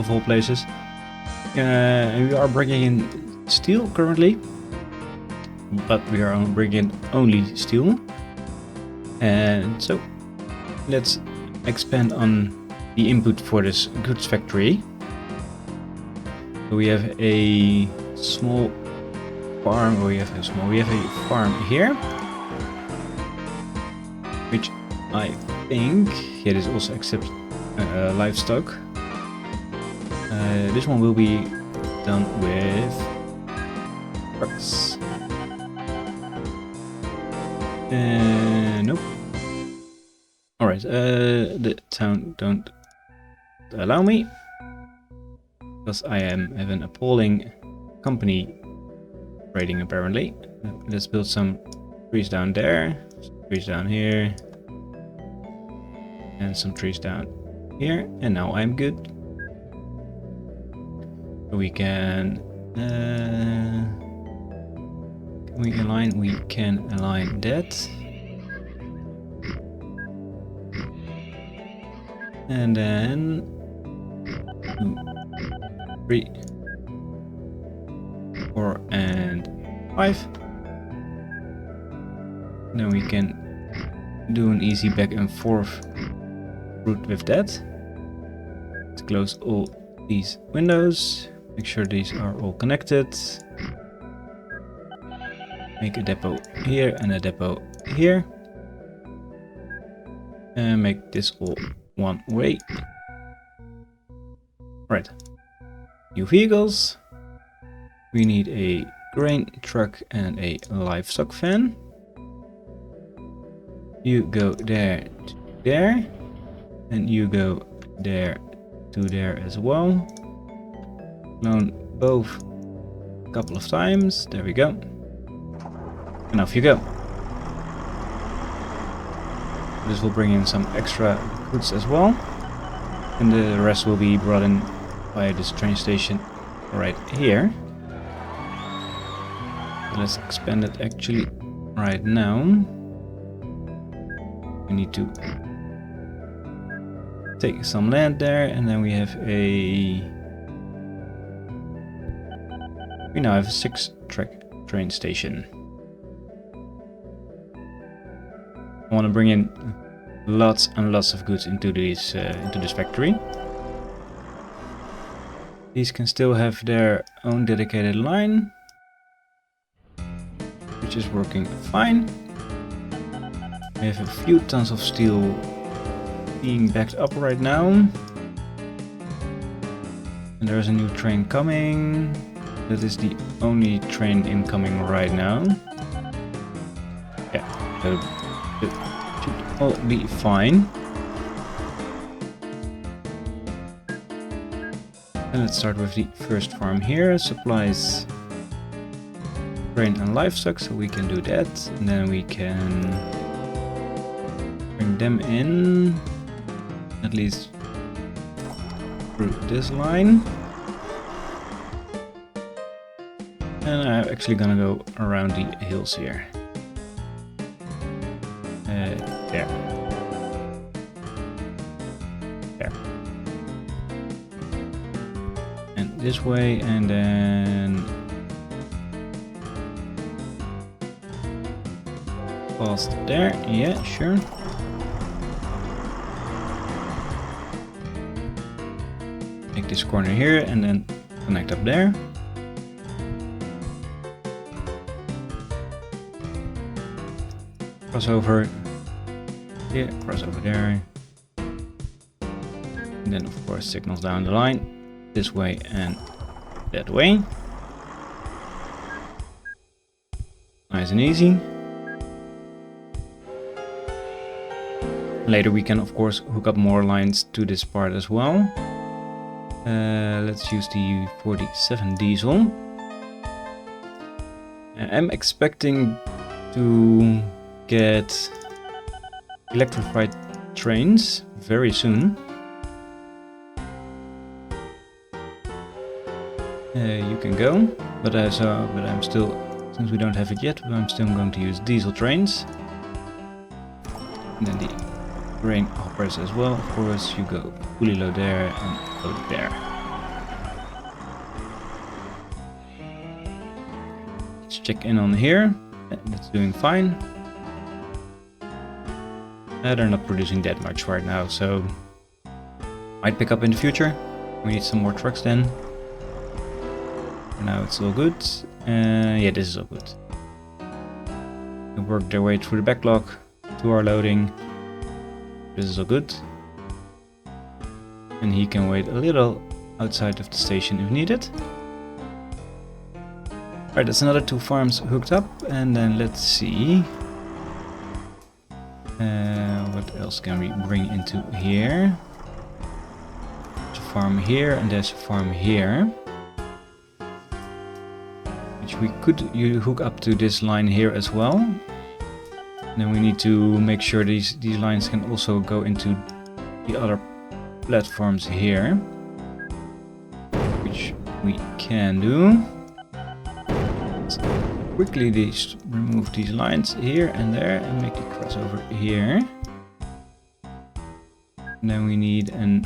of all places. And we are bringing in steel currently, but we are bringing in only steel. And so let's expand on the input for this goods factory. So we have a small farm, or we have a farm here, which I think, yeah, this also accepts livestock. This one will be done with trucks. Nope. Alright, the town don't allow me, because I have an appalling company rating apparently. Let's build some trees down there, some trees down here, and some trees down here, and now I'm good. We can we align? We can align that, and then 2, 3, 4, and 5. Then we can do an easy back and forth route with that. Let's close all these windows. Make sure these are all connected. Make a depot here and a depot here. And make this all one way. Right. New vehicles. We need a grain truck and a livestock van. You go there to there. And you go there to there as well. Clone both a couple of times. There we go. And off you go. This will bring in some extra goods as well. And the rest will be brought in by this train station right here. So let's expand it actually right now. We need to take some land there, and then we have we now have a 6-track train station. I want to bring in lots and lots of goods into this factory. These can still have their own dedicated line, which is working fine. We have a few tons of steel being backed up right now. And there's a new train coming. That is the only train incoming right now. Yeah, so it should all be fine. And let's start with the first farm here. Supplies grain and livestock, so we can do that. And then we can bring them in, at least through this line. And I'm actually gonna go around the hills here. There. There. And this way, and then past there. Yeah, sure. Make this corner here and then connect up there. Crossover here, crossover there. And then of course signals down the line, this way and that way. Nice and easy. Later we can of course hook up more lines to this part as well. Let's use the 47 diesel. I'm expecting to get electrified trains very soon. You can go, but I'm still, since we don't have it yet, I'm still going to use diesel trains. And then the grain hoppers as well. Of course, you go fully load there and load there. Let's check in on here. That's doing fine. They're not producing that much right now, so might pick up in the future. We need some more trucks then. For now it's all good. Yeah, this is all good. They work their way through the backlog to our loading. This is all good. And he can wait a little outside of the station if needed. Alright, that's another 2 farms hooked up, and then let's see. What else can we bring into here? There's a farm here and there's a farm here. Which we could hook up to this line here as well. And then we need to make sure these lines can also go into the other platforms here. Which we can do. Let's quickly remove these lines here and there and make the crossover here. And then we need a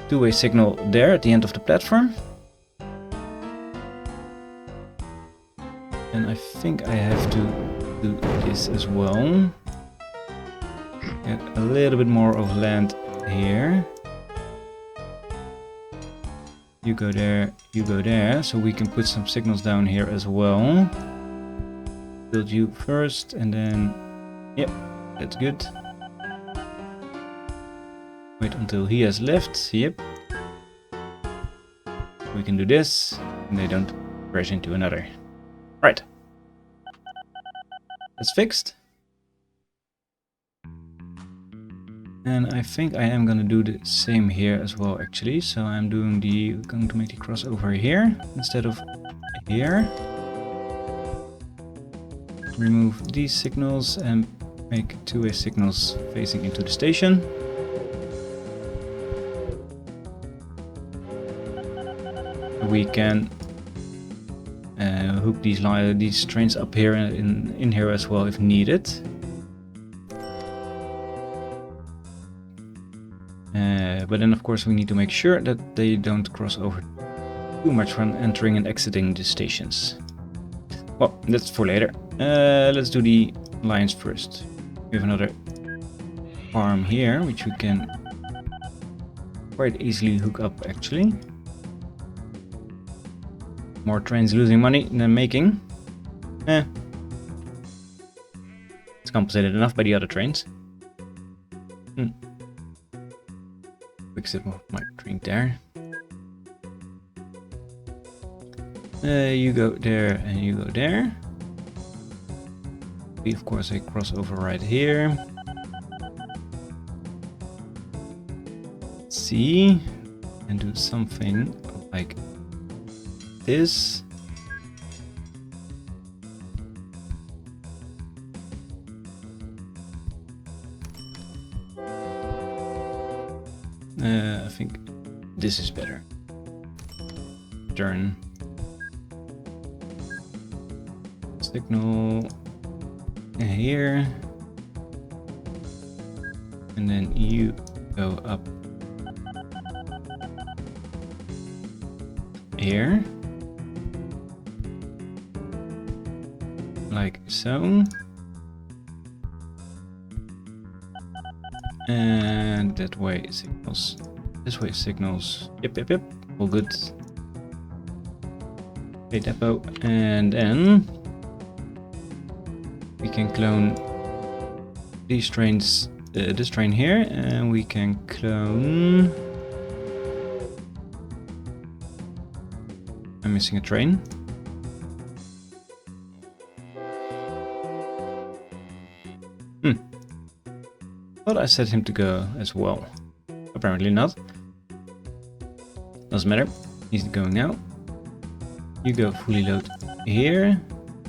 two-way signal there at the end of the platform. And I think I have to do this as well. Get a little bit more of land here. You go there, so we can put some signals down here as well. Build you first, and then, yep, that's good. Wait until he has left, yep. We can do this, and they don't crash into another. Right. That's fixed. And I think I am gonna do the same here as well, actually. So I'm going to make the crossover here instead of here. Remove these signals and make two-way signals facing into the station. We can hook these trains up here in here as well if needed. But then of course we need to make sure that they don't cross over too much when entering and exiting the stations. Well, that's for later. Let's do the lines first. We have another farm here, which we can quite easily hook up actually. More trains losing money than making. It's compensated enough by the other trains. quick sip of my drink there. You go there and you go there. We of course a crossover right here. Let's see, and do something like this. I think this is better. Turn. Signal here. And then you go up here. Like so. And that way it signals. This way it signals. Yep. All good. Okay, depot. And then we can clone these trains, this train here, and we can clone. I'm missing a train. Thought I set him to go as well. Apparently not. Doesn't matter. He's going now. You go fully load here.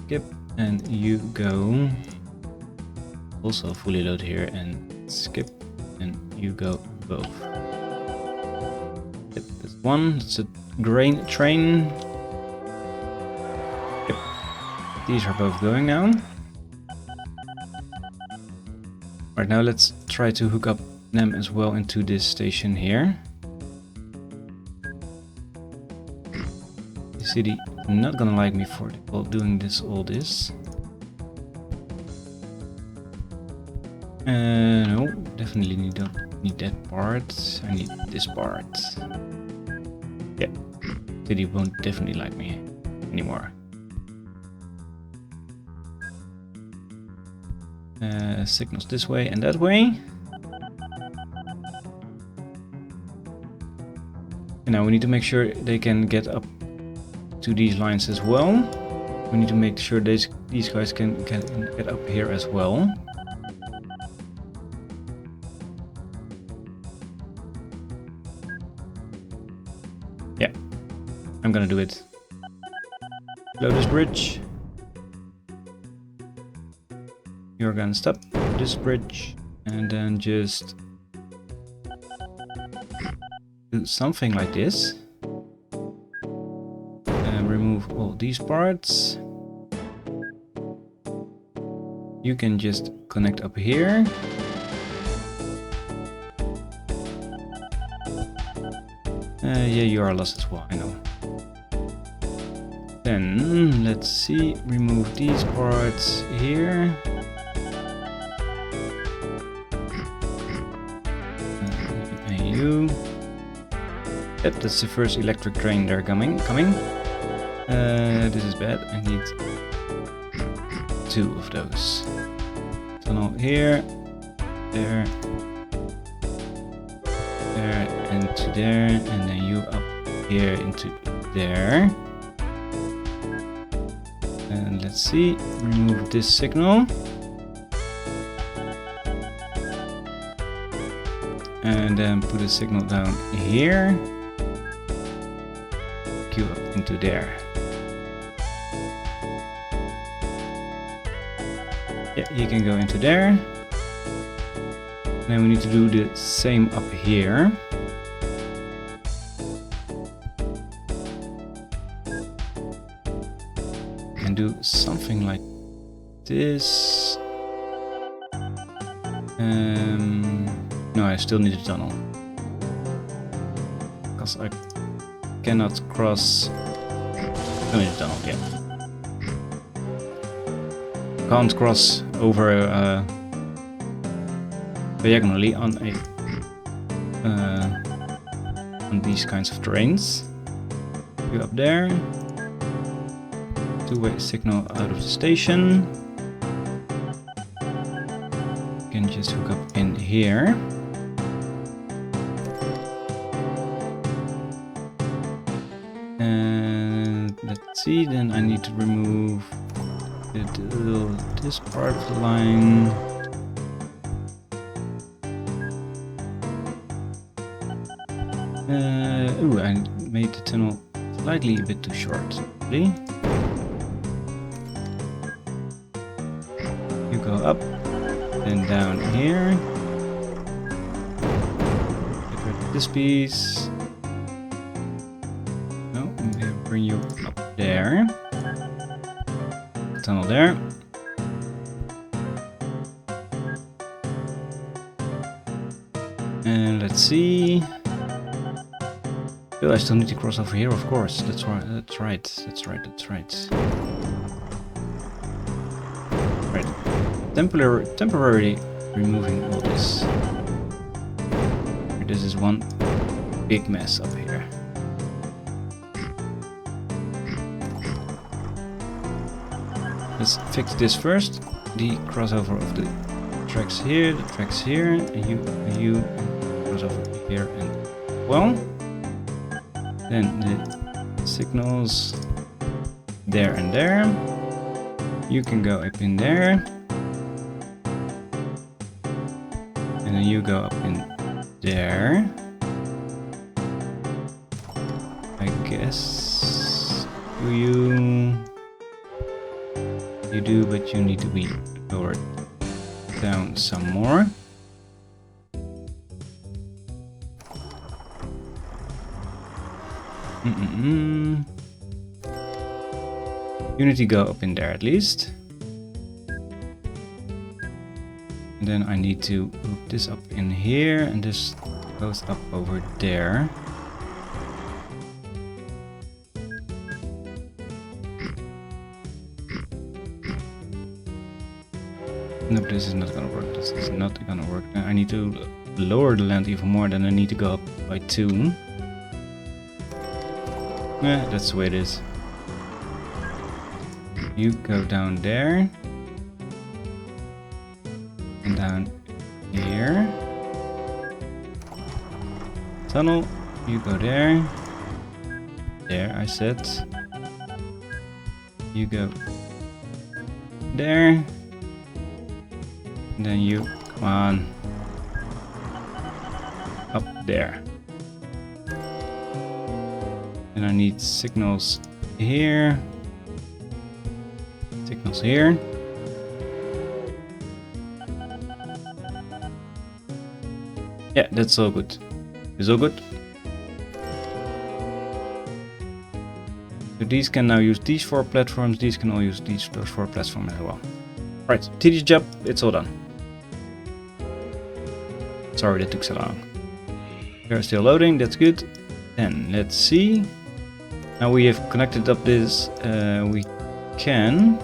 Skip. And you go also fully load here and skip. And you go both. Yep, that's one. That's a grain train. Yep. These are both going now. Right, now let's try to hook up them as well into this station here. The city not gonna like me for doing all this. No, definitely don't need that part. I need this part. Yeah, city won't definitely like me anymore. Signals this way and that way. And now we need to make sure they can get up to these lines as well. We need to make sure these guys can get up here as well. Yeah, I'm gonna do it. Load this bridge. You're gonna stop this bridge and then just do something like this. And remove all these parts. You can just connect up here. Yeah, you are lost as well, I know. Then let's see, remove these parts here. Yep, that's the first electric train they're coming. This is bad. I need 2 of those. Tunnel here, there, and to there, and then you up here into there. And let's see, remove this signal. And then put a signal down here. Queue up into there. Yeah, you can go into there. Then we need to do the same up here. And do something like this. No, I still need a tunnel. Because I cannot cross. I need a tunnel, yeah. Can't cross over diagonally on these kinds of trains. You up there. 2-way signal out of the station. You can just hook up in here. see, then I need to remove this part of the line. Ooh, I made the tunnel slightly a bit too short. Really? You go up, then down here. Get rid of this piece. No, maybe bring you up there. Tunnel there. And let's see. Oh, I still need to cross over here, of course. That's right. That's right. That's right. That's right. Right. Temporarily removing all this. This is one big mess up here. Let's fix this first. The crossover of the tracks here, and you cross over here and well. Then the signals there and there. You can go up in there. And then you go up in there. I guess. You do, but you need to be lowered down some more. You need to go up in there at least. And then I need to hook this up in here, and this goes up over there. No, this is not gonna work. This is not gonna work. I need to lower the land even more, then I need to go up by 2. Yeah, that's the way it is. You go down there. And down here. Tunnel. You go there. There, I said. You go there. And then you come on up there. And I need signals here. Signals here. Yeah, that's all good. It's all good. So these can now use these 4 platforms. These can all use those 4 platforms as well. Right, tedious job. It's all done. Sorry that took so long. They're still loading. That's good. Then let's see. Now we have connected up this. We can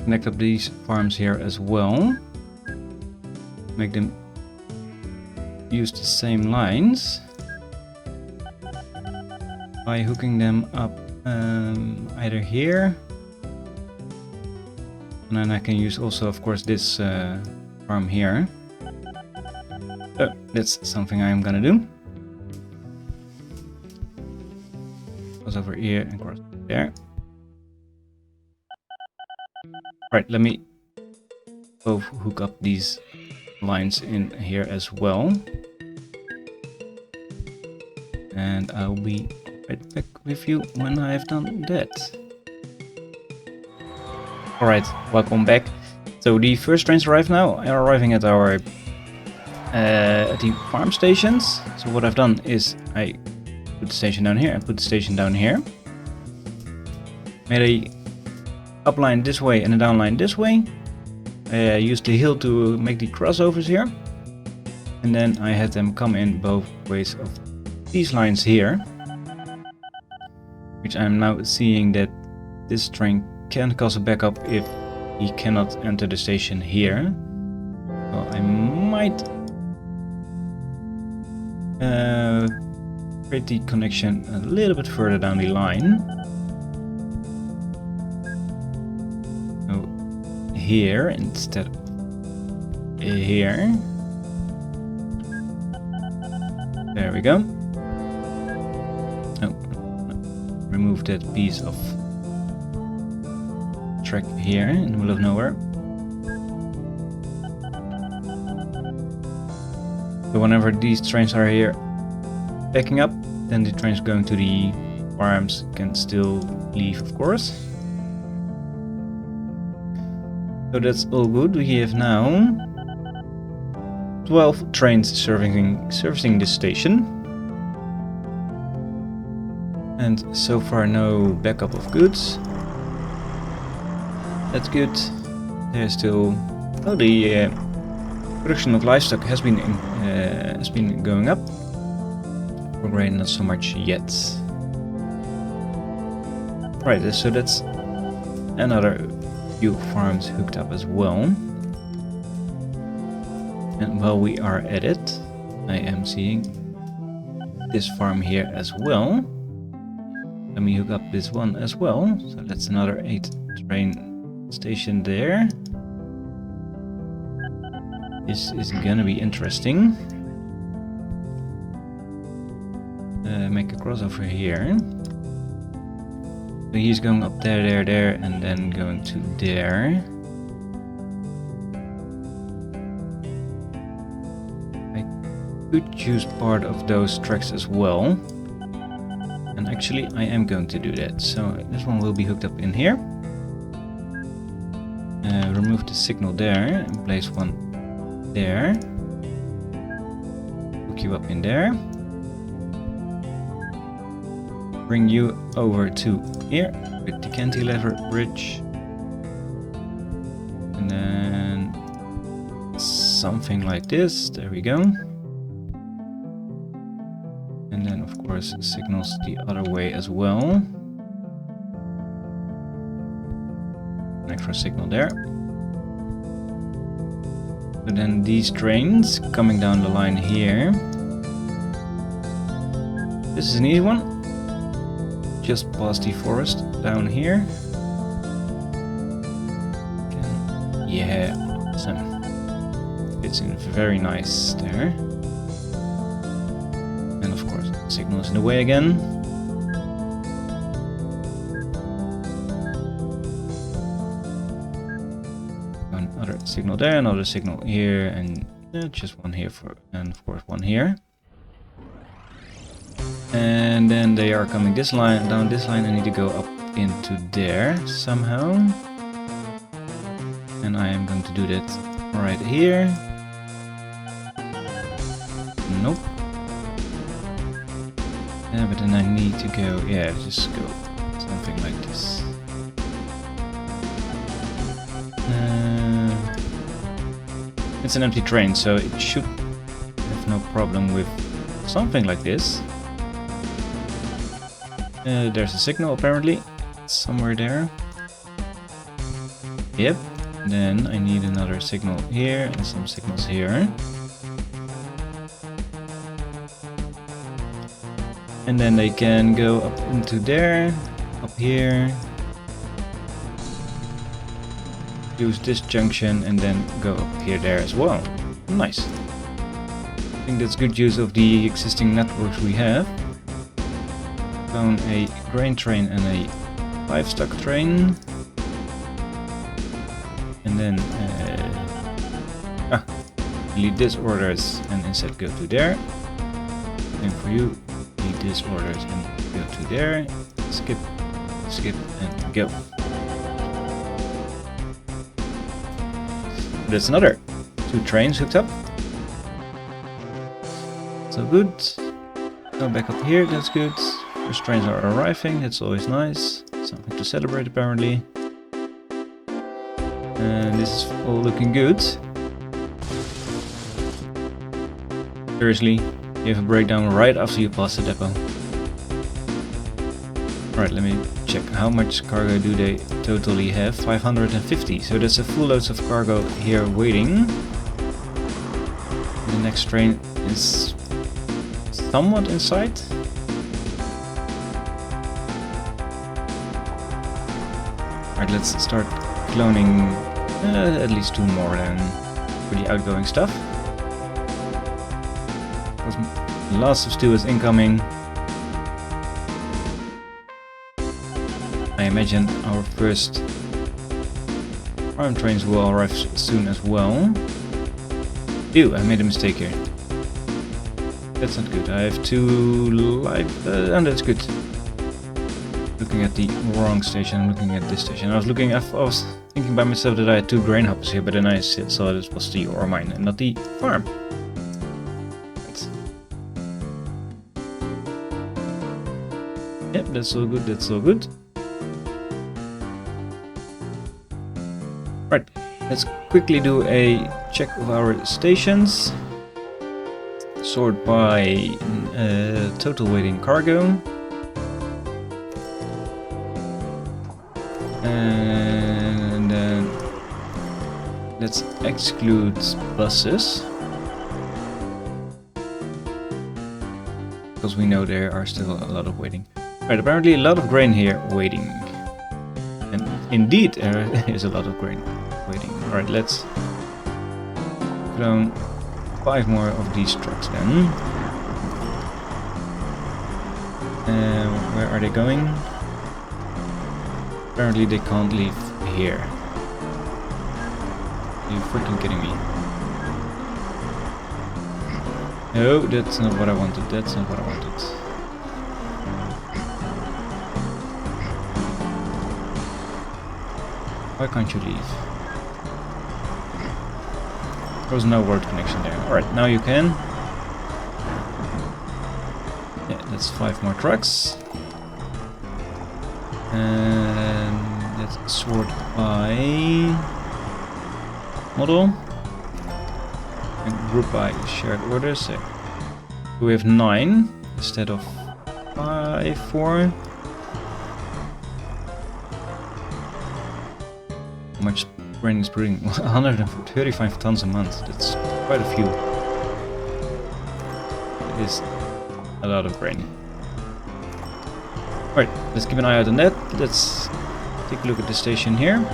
connect up these farms here as well. Make them use the same lines by hooking them up either here, and then I can use also, of course, this farm here. Oh, that's something I'm gonna do. Cross over here and cross there. Right, let me both hook up these lines in here as well. And I'll be right back with you when I have done that. Alright, welcome back. So the first trains arrive now, are arriving at our at the farm stations. So what I've done is I put the station down here and put the station down here. Made a up line this way and a down line this way. I used the hill to make the crossovers here. And then I had them come in both ways of these lines here. Which I'm now seeing that this train can cause a backup if he cannot enter the station here. So I might create the connection a little bit further down the line. So here instead of here. There we go. Oh, remove that piece of track here in the middle of nowhere. So whenever these trains are here backing up, then the trains going to the farms can still leave, of course. So that's all good. We have now 12 trains servicing this station. And so far no backup of goods. That's good. There's still... Oh, the production of livestock has been going up. For grain not so much yet. Right, so that's another few farms hooked up as well. And while we are at it, I am seeing this farm here as well. Let me hook up this one as well. So that's another 8 train station there. This is gonna be interesting. Make a crossover here. So he's going up there, and then going to there. I could use part of those tracks as well. And actually I am going to do that. So this one will be hooked up in here. Remove the signal there and place one there. Hook you up in there. Bring you over to here with the cantilever bridge. And then something like this. There we go. And then of course signals the other way as well. An extra signal there. So then these trains coming down the line here. This is an easy one. Just past the forest down here. Yeah, awesome. Fits in very nice there. And of course, signal is in the way again. Another signal there, another signal here, and just one here and of course one here. And then they are coming this line, down this line. I need to go up into there somehow. And I am going to do that right here. Nope. Yeah, but then I need to go, yeah, just go something like this. It's an empty train, so it should have no problem with something like this. There's a signal apparently, somewhere there. Yep, then I need another signal here and some signals here. And then they can go up into there, up here. Use this junction and then go up here there as well. Nice. I think that's good use of the existing networks we have. Found a grain train and a livestock train. And then delete this orders and instead go to there. And for you, delete this orders and go to there. Skip, skip, and go. That's another 2 trains hooked up. So good. Go back up here, that's good. First trains are arriving, that's always nice. Something to celebrate apparently. And this is all looking good. Seriously, you have a breakdown right after you pass the depot. Alright, let me check how much cargo do they totally have. 550, so that's a full loads of cargo here waiting. The next train is somewhat in sight. Alright, let's start cloning at least 2 more then for the outgoing stuff. Lots of steel is incoming. imagine our first farm trains will arrive soon as well. Ew, I made a mistake here. That's not good. I have 2 life. And that's good. Looking at the wrong station. I'm looking at this station. I was thinking by myself that I had 2 grain hoppers here, but then I saw this was the ore mine and not the farm. Yep, that's all good. That's all good. Right, let's quickly do a check of our stations. Sort by total weight in cargo. And then let's exclude buses. Because we know there are still a lot of waiting. Right, apparently a lot of grain here waiting. And indeed there is a lot of grain waiting. Alright, let's clone 5 more of these trucks then. Where are they going? Apparently they can't leave here. Are you freaking kidding me? No, that's not what I wanted. That's not what I wanted. Why can't you leave? There was no word connection there. Alright, now you can. Yeah, that's 5 more trucks. And let's sort by model. And group by shared orders. So we have 9 instead of 4. How much grain is producing? 135 tons a month. That's quite a few. It is a lot of grain. Alright, let's keep an eye out on that. Let's take a look at the station here.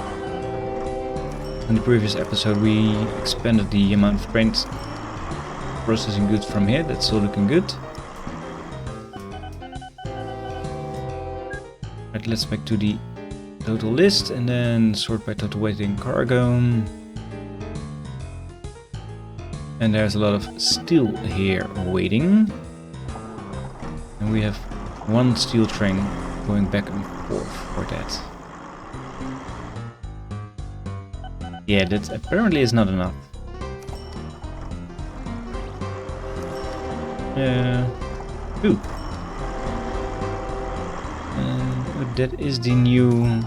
In the previous episode we expanded the amount of grain processing goods from here. That's all looking good. Right, let's back to the total list and then sort by total weight in cargo. And there's a lot of steel here waiting. And we have 1 steel train going back and forth for that. Yeah, that apparently is not enough. Ooh. That is the new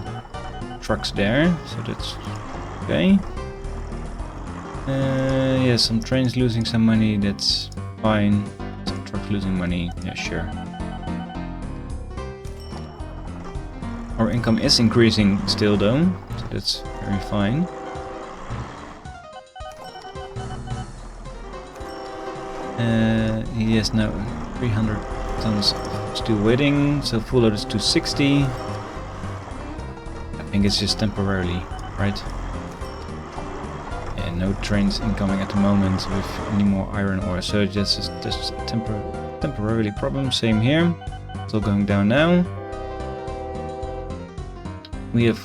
trucks there, so that's okay. Yeah, some trains losing some money, that's fine. Some trucks losing money, yeah, sure. Our income is increasing still though, so that's very fine. He has now 300 tons still waiting, so full load is 260. I think it's just temporarily, right? Yeah, no trains incoming at the moment with any more iron ore, so just temporarily problem. Same here, it's all going down now. We have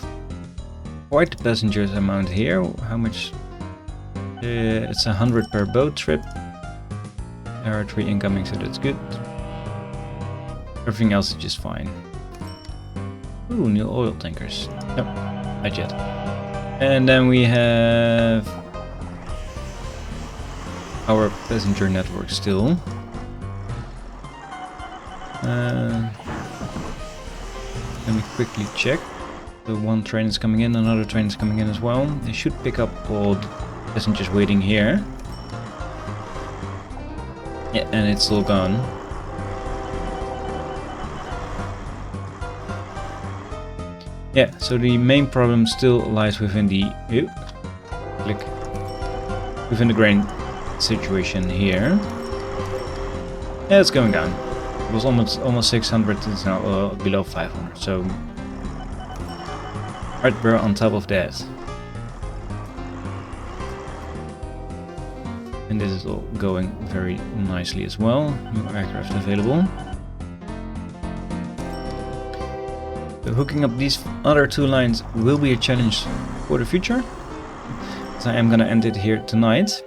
quite the passengers amount here. How much? It's 100 per boat trip. There are 3 incoming, so that's good. Everything else is just fine. Ooh, new oil tankers. Nope, not yet. And then we have our passenger network still. Let me quickly check. So 1 train is coming in, another train is coming in as well. They should pick up all the passengers waiting here. Yeah, and it's all gone. Yeah, so the main problem still lies within the within the grain situation here. Yeah, it's going down. It was almost 600. It's now below 500. So right, we're on top of that. And this is all going very nicely as well. New aircraft available. So hooking up these other 2 lines will be a challenge for the future. So I am gonna end it here tonight.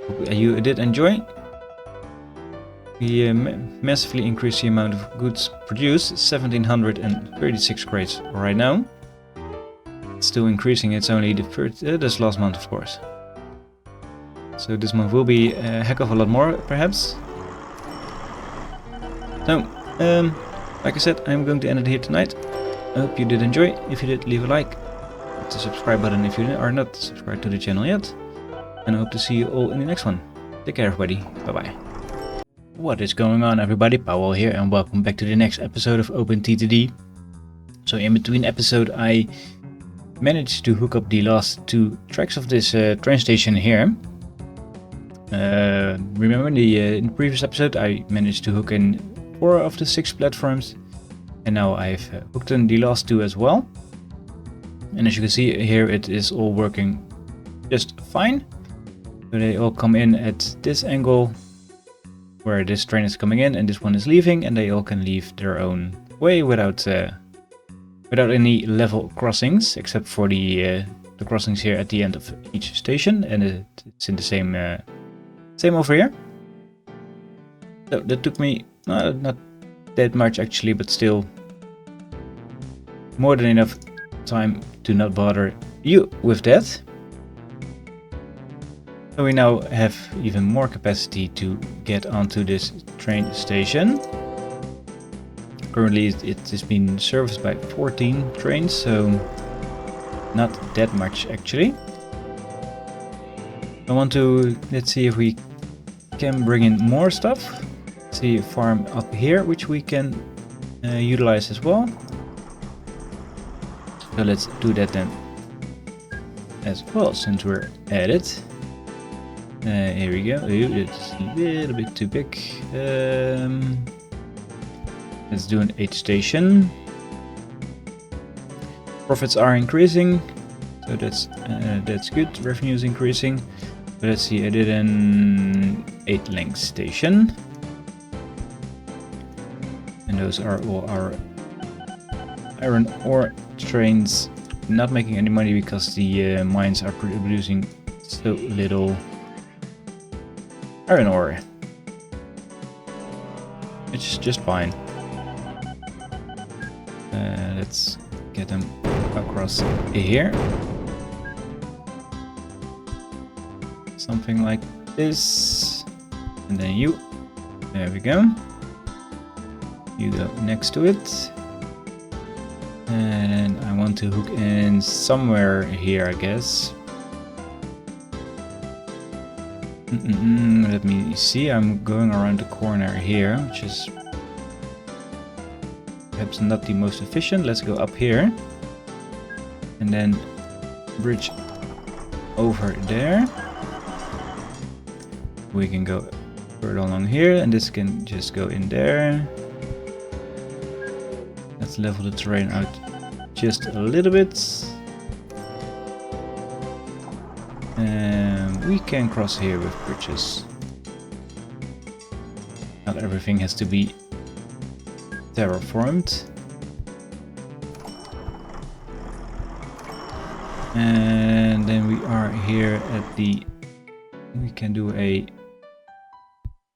Hope you did enjoy. We massively increased the amount of goods produced, 1736 crates right now. It's still increasing, it's only this last month, of course. So this month will be a heck of a lot more, perhaps. So, like I said, I'm going to end it here tonight. I hope you did enjoy. If you did, leave a like. Hit the subscribe button if you are not subscribed to the channel yet. And I hope to see you all in the next one. Take care, everybody. Bye-bye. What is going on, everybody? Powell here, and welcome back to the next episode of OpenTTD. So in between episode, I managed to hook up the last 2 tracks of this train station here. Remember in the previous episode I managed to hook in 4 of the 6 platforms, and now I've hooked in the last 2 as well. And as you can see here, it is all working just fine. So they all come in at this angle where this train is coming in and this one is leaving, and they all can leave their own way without any level crossings, except for the crossings here at the end of each station, and it's in the same over here. So that took me not that much actually, but still more than enough time to not bother you with that. So we now have even more capacity to get onto this train station. Currently it has been serviced by 14 trains, so not that much actually. I want to, let's see if we can bring in more stuff. See a farm up here which we can utilize as well. So let's do that then as well, since we're at it. Here we go. Ooh, it's a little bit too big. Let's do an 8 station. Profits are increasing, so that's good. Revenue is increasing. But let's see, I did an 8 length station. And those are all our iron ore trains, not making any money because the mines are producing so little iron ore, which is just fine. Let's get them across here. Something like this. And then you. There we go. You go next to it. And I want to hook in somewhere here, I guess. Let me see, I'm going around the corner here, which is perhaps not the most efficient. Let's go up here. And then bridge over there. We can go further along here, and this can just go in there. Let's level the terrain out just a little bit. And we can cross here with bridges. Not everything has to be terraformed. And then we are here at the... We can do a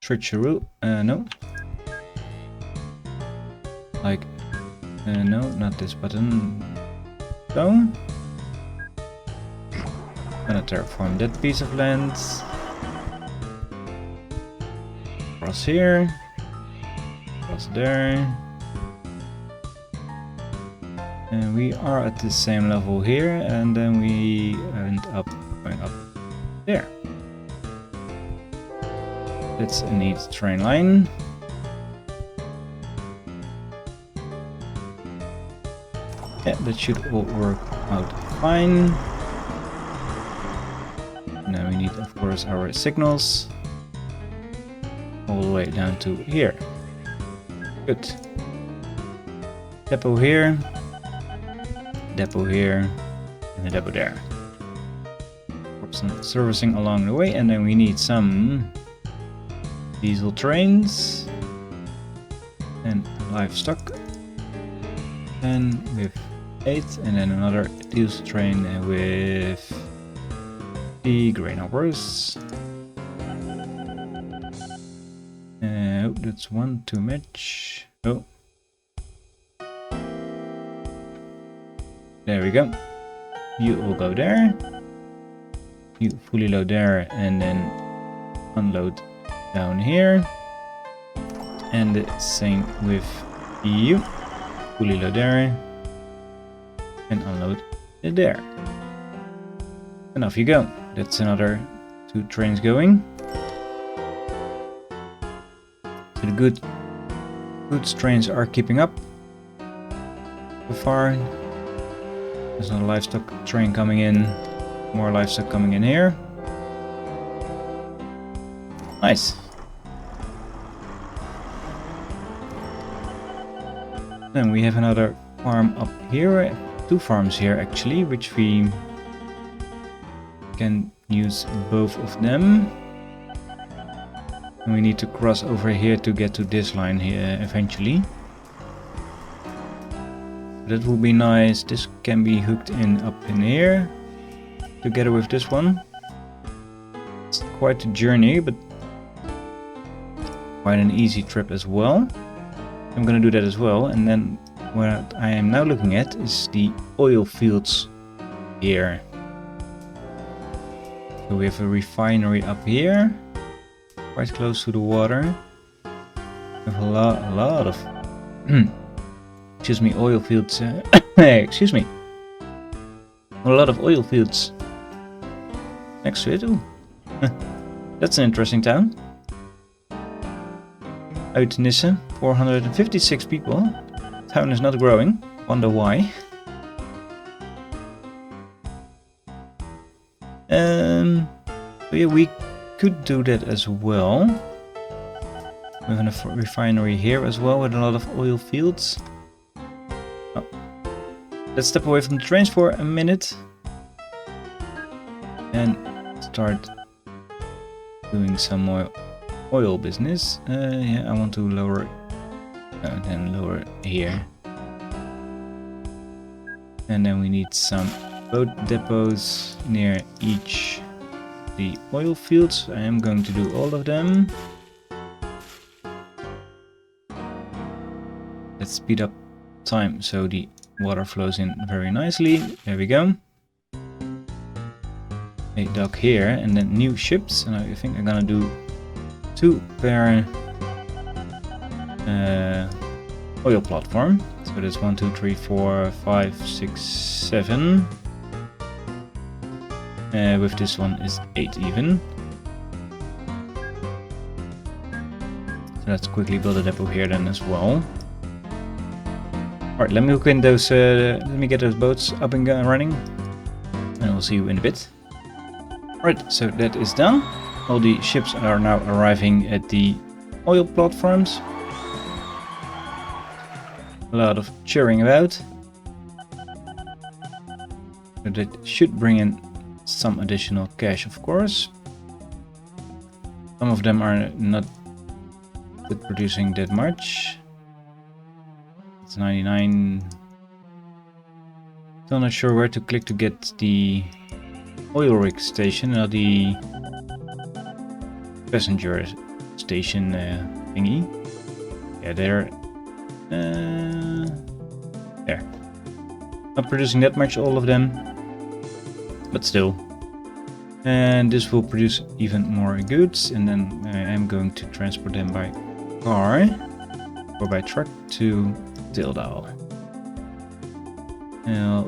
switcheroo. No. Like... no, not this button. So... Gonna terraform that piece of land. Cross here. Cross there. And we are at the same level here, and then we end up going up there. That's a neat train line. Yeah, that should all work out fine. Now we need, of course, our signals all the way down to here. Good. Depot here, and a depot there. For some servicing along the way, and then we need some diesel trains and livestock. And with 8, and then another diesel train with the grain hoppers. Oh, that's one too much. Oh. There we go. You all go there. You fully load there and then unload down here. And the same with you. Fully load there. And unload it there. And off you go. That's another 2 trains going. So the goods trains are keeping up so far. There's another livestock train coming in. More livestock coming in here. Nice. Then we have another farm up here. 2 farms here actually, which we can use both of them. And we need to cross over here to get to this line here eventually. That will be nice. This can be hooked in up in here together with this one. It's quite a journey, but quite an easy trip as well. I'm gonna do that as well. And then what I am now looking at is the oil fields here. So we have a refinery up here, quite close to the water. We have a lot of excuse me, oil fields. Excuse me. A lot of oil fields next to it. Ooh. That's an interesting town. Uitnisse, 456 people. Town is not growing. Wonder why. So yeah, we could do that as well. We have a refinery here as well with a lot of oil fields. Oh. Let's step away from the trains for a minute and start doing some more oil business. Yeah, I want to lower then lower here. And then we need some boat depots near each the oil fields. I am going to do all of them. Let's speed up time so the water flows in very nicely. There we go. A dock here and then new ships. And I think I'm gonna do 2 per oil platform. So there's 1, 2, 3, 4, 5, 6, 7. With this one is 8 even. So let's quickly build a depot here then as well. Alright, let me hook in those, let me get those boats up and running. And we'll see you in a bit. Alright, so that is done. All the ships are now arriving at the oil platforms. A lot of cheering about. So that should bring in some additional cash, of course. Some of them are not producing that much. It's 99. Still not sure where to click to get the oil rig station or the passenger station thingy. Yeah, there. There. Not producing that much, all of them, but still. And this will produce even more goods, and then I'm going to transport them by car or by truck to Tildal.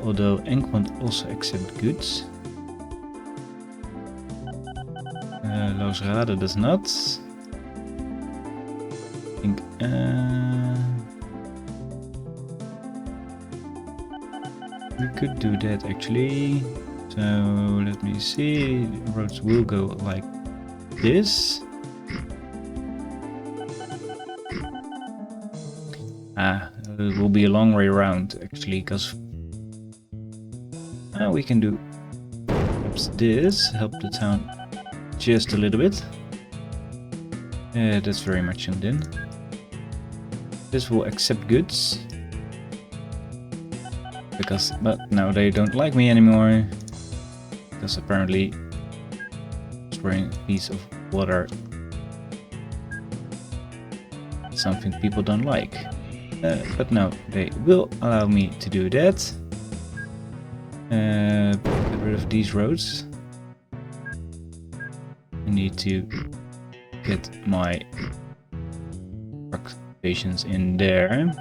Although Enk won't also accept goods. Loosrade does not. I think we could do that actually. So let me see. Roads will go like this. It will be a long way around actually, because we can do perhaps this, help the town just a little bit. That's very much zoomed in. This will accept goods. But now they don't like me anymore. Because apparently spraying a piece of water is something people don't like. But now they will allow me to do that. Get rid of these roads. I need to get my truck stations in there.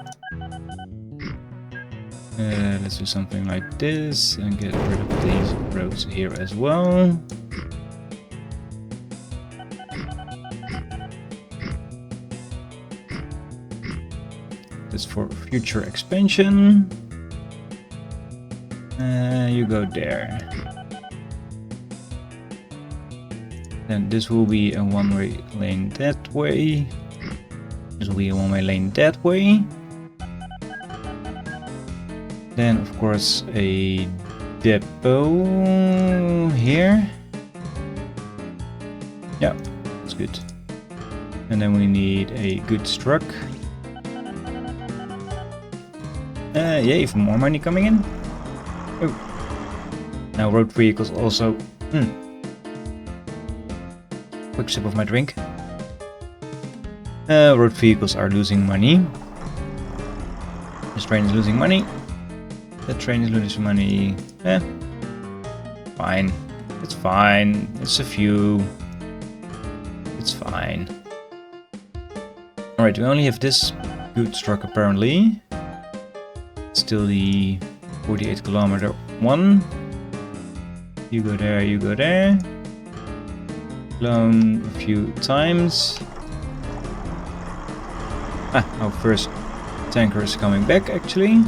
Let's do something like this and get rid of these roads here as well. That's for future expansion. You go there. Then this will be a one-way lane that way. This will be a one-way lane that way. Then of course a depot here. Yeah, that's good. And then we need a goods truck. Yeah, even more money coming in. Oh. Now road vehicles also. Quick sip of my drink. Road vehicles are losing money. This train is losing money. That train is losing money. Fine. It's fine. It's a few. It's fine. Alright, we only have this goods truck apparently. Still the 48 kilometer one. You go there, you go there. Blown a few times. Our first tanker is coming back actually.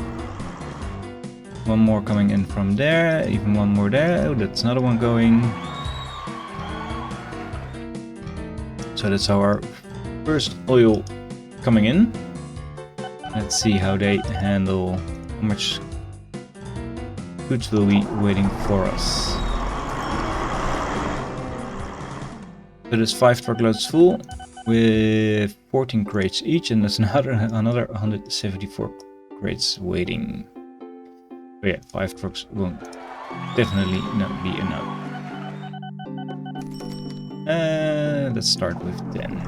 One more coming in from there, even one more there. Oh, that's another one going. So that's our first oil coming in. Let's see how they handle, how much goods will be waiting for us. So there's 5 truckloads full with 14 crates each, and there's another 174 crates waiting. But yeah, 5 trucks will definitely not be enough. Let's start with 10.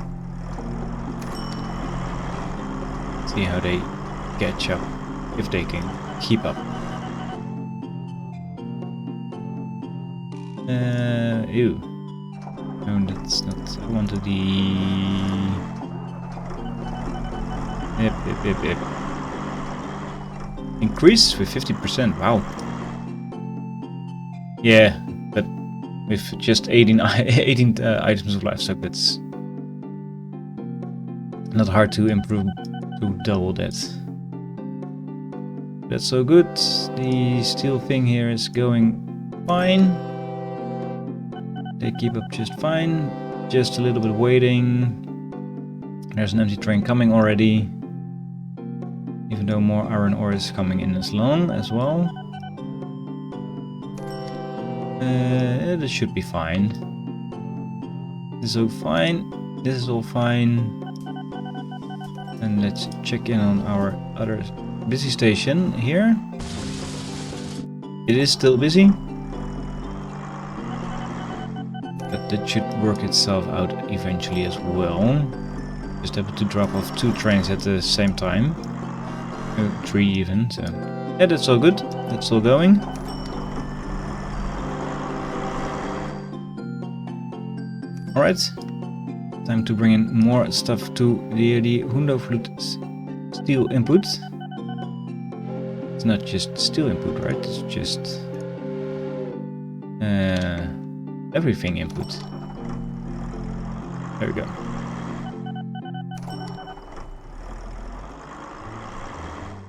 See how they catch up, if they can keep up. Ew. No, that's not. I wanted the. Yep. Increase with 50%. Wow. Yeah, but with just 18 items of livestock, that's not hard to improve to double that. That's so good. The steel thing here is going fine. They keep up just fine. Just a little bit waiting. There's an empty train coming already. Even though more iron ore is coming in as well. This should be fine. This is all fine. This is all fine. And let's check in on our other busy station here. It is still busy. But that should work itself out eventually as well. Just have to drop off 2 trains at the same time. 3 even, so yeah, that's all good. That's all going. Alright, time to bring in more stuff to the Hundo Flute steel input. It's not just steel input, right? It's just everything input. There we go.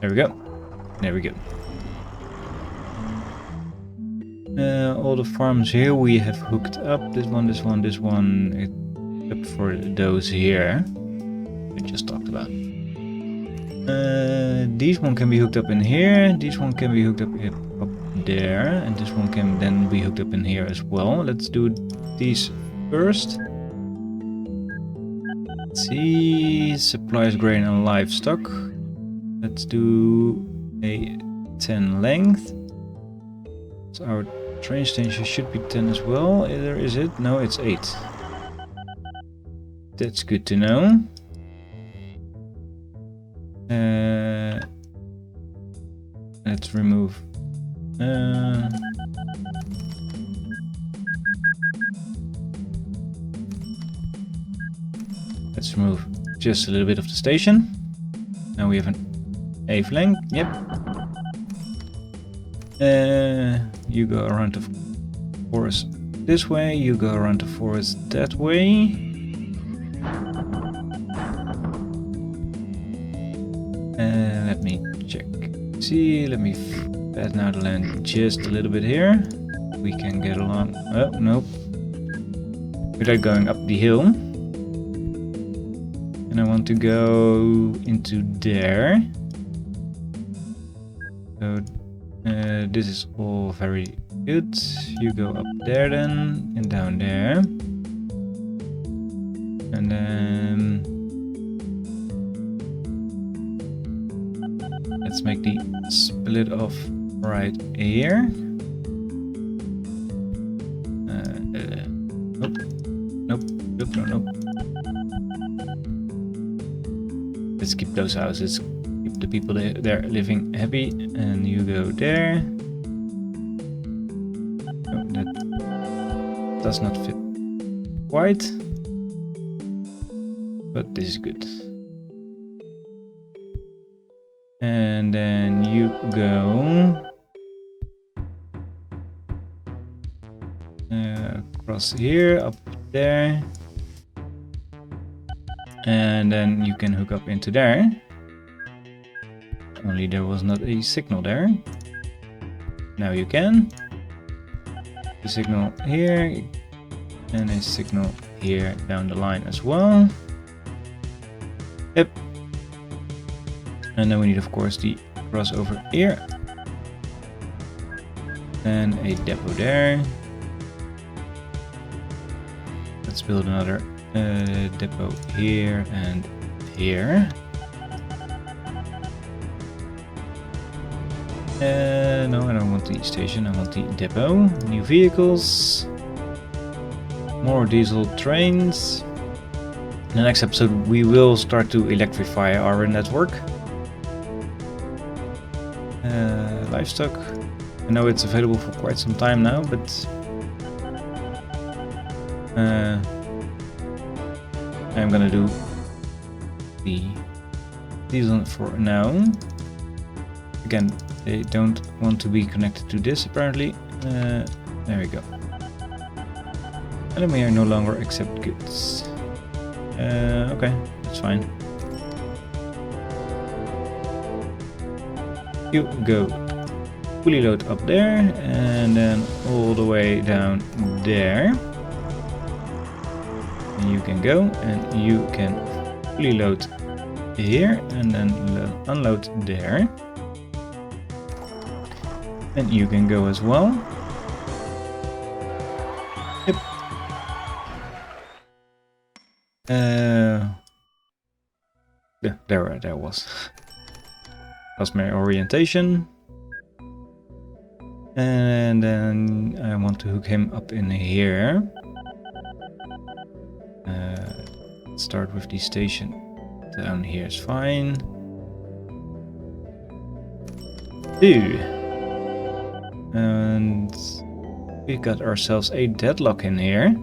There we go. There we go. All the farms here we have hooked up. This one, except for those here we just talked about. These one can be hooked up in here. These one can be hooked up there, and this one can then be hooked up in here as well. Let's do these first. Let's see, supplies, grain, and livestock. Let's do a 10 length. So our train station should be 10 as well. Either is it? No, it's 8. That's good to know. Let's remove. Let's remove just a little bit of the station. Now we have an 8th length. Yep. You go around the forest this way. You go around the forest that way. Let me check. See, let me fatten out the land just a little bit here. We can get along. Oh, nope. Without going up the hill. And I want to go into there. So this is all very good. You go up there then, and down there. And then let's make the split off right here. Nope. Let's keep those houses. Keep the people there living happy. And you go there. Oh, that does not fit quite. But this is good. And then you go across here, up there. And then you can hook up into there. Only there was not a signal there. Now you can. A signal here. And a signal here down the line as well. Yep. And then we need, of course, the crossover here. And a depot there. Let's build another depot here and here. No, I don't want the station, I want the depot. New vehicles. More diesel trains. In the next episode we will start to electrify our network. Livestock. I know it's available for quite some time now, but I'm gonna do the diesel for now. Again, they don't want to be connected to this apparently. There we go. And we are no longer accept goods. Okay, that's fine. You go fully load up there and then all the way down there. And you can go and you can fully load here and then unload there. And you can go as well. Yep. There was. That's my orientation. And then I want to hook him up in here. Start with the station down here is fine. 2. And we got ourselves a deadlock in here.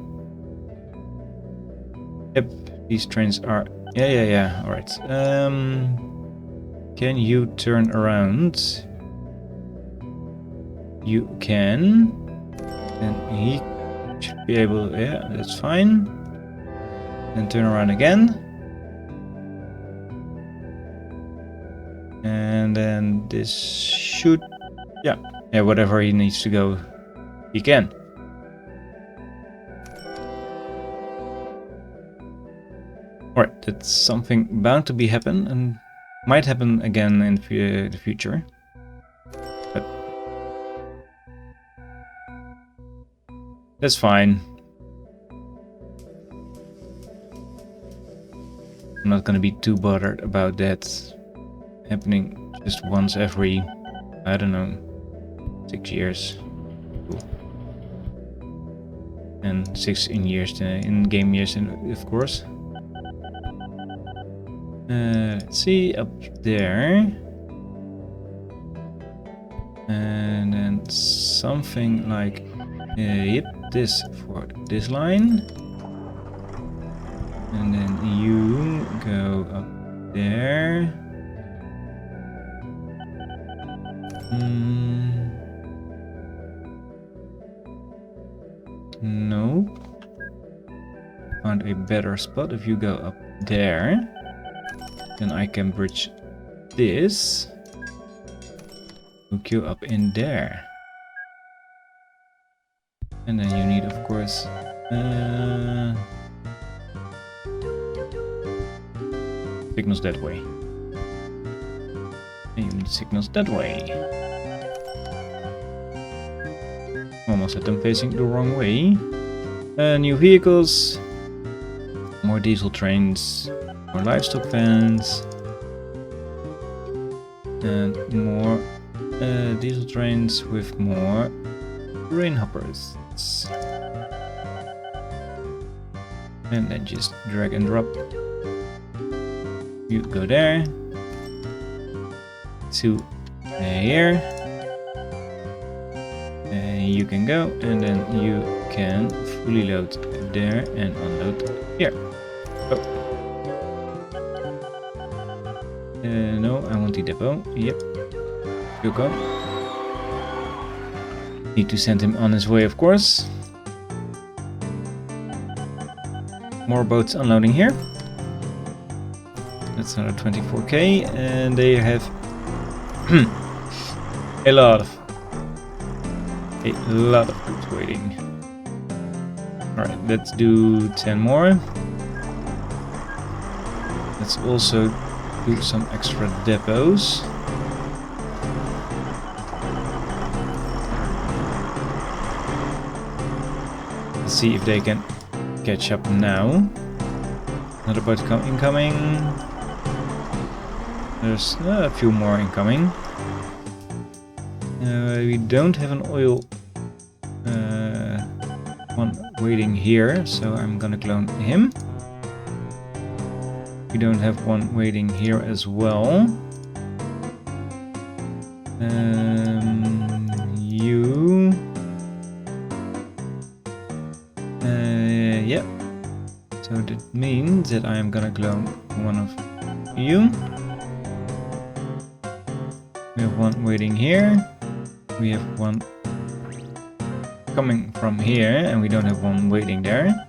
Yep, these trains are... Yeah, alright. Can you turn around? You can. And he should be able... Yeah, that's fine. Then turn around again. And then this should... Yeah, whatever he needs to go, he can. Alright, that's something bound to be happen and might happen again in the future. But that's fine. I'm not gonna be too bothered about that happening just once every I don't know, 6 years. Cool. And 6 in years, in game years, of course. Let's see, up there. And then something like, yep, this for this line. And then you go up there. Nope. Found a better spot. If you go up there, then I can bridge this. Hook you up in there. And then you need, of course, signals that way. And you need signals that way. Almost had them facing the wrong way. New vehicles, more diesel trains, more livestock vans, and more diesel trains with more grain hoppers. And then just drag and drop. You go there. To here. You can go, and then you can fully load there and unload here. Oh. No, I want the depot. Yep. You go. Need to send him on his way, of course. More boats unloading here. That's another 24k, and they have a lot of goods waiting. Alright, let's do 10 more. Let's also do some extra depots. Let's see if they can catch up now. Another boat incoming. There's a few more incoming. We don't have an oil one waiting here, so I'm gonna clone him. We don't have one waiting here as well. You. Yep. So that means that I am gonna clone one of you. We have one waiting here. We have one coming from here, and we don't have one waiting there.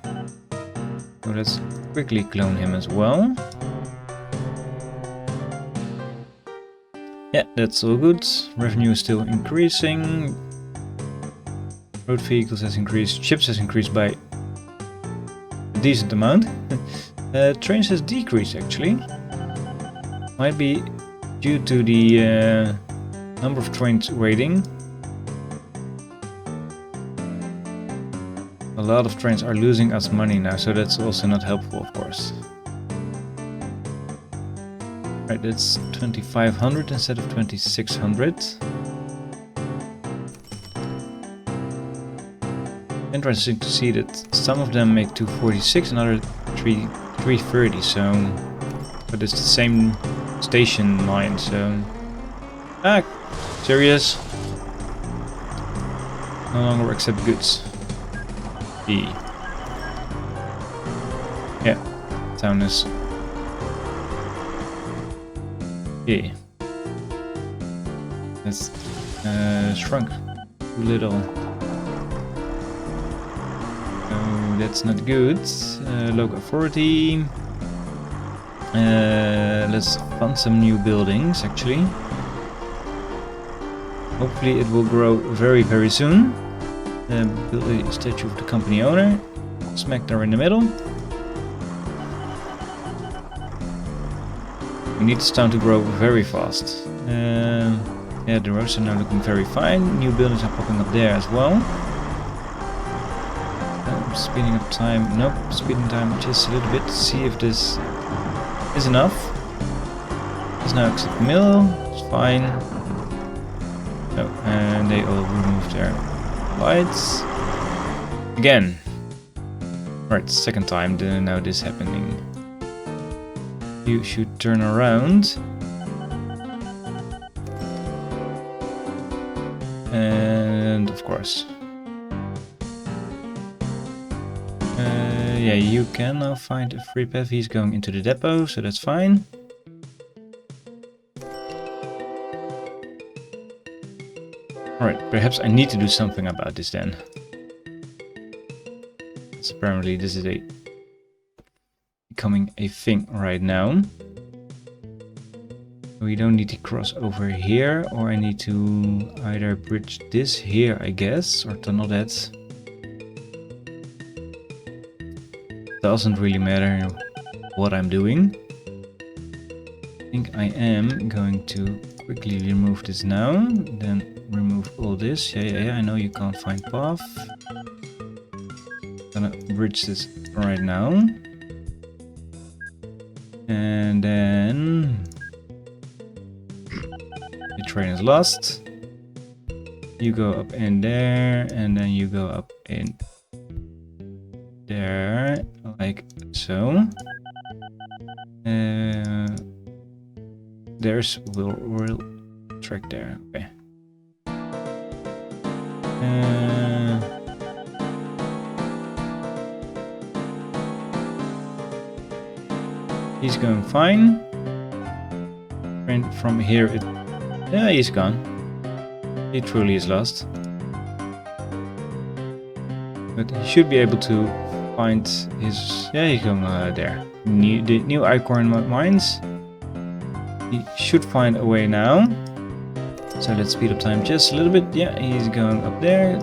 So let's quickly clone him as well. Yeah, that's all good. Revenue is still increasing. Road vehicles has increased. Ships has increased by a decent amount. Trains has decreased actually. Might be due to the number of trains waiting. A lot of trains are losing us money now, so that's also not helpful, of course. Right, that's 2500 instead of 2600. Interesting to see that some of them make 246, another 330, so but it's the same station line, so serious. No longer accept goods. Yeah, town is that's shrunk too little. Oh, that's not good. Local authority. Let's fund some new buildings actually. Hopefully it will grow very, very soon. Build a statue of the company owner. Smack there in the middle. We need this town to grow very fast. Yeah, the roads are now looking very fine. New buildings are popping up there as well. Speeding up time. Nope, speeding time just a little bit to see if this is enough. It's now except mill. It's fine. Oh, and they all removed their lights. Again. Right, second time now this happening. You should turn around. And of course. Yeah, you can now find a free path. He's going into the depot, so that's fine. Alright, perhaps I need to do something about this then. So apparently this is becoming a thing right now. We don't need to cross over here, or I need to either bridge this here, I guess, or tunnel that. Doesn't really matter what I'm doing. I think I am going to quickly remove this now, then remove all this. Yeah, I know you can't find path. Gonna bridge this right now. And then the train is lost. You go up in there, and then you go up in there, like so. There's rail track there. Okay. He's going fine. And from here, yeah, he's gone. He truly is lost. But he should be able to find his... Yeah, he's going there. The new Icon mines. He should find a way now. So let's speed up time just a little bit. Yeah, he's going up there.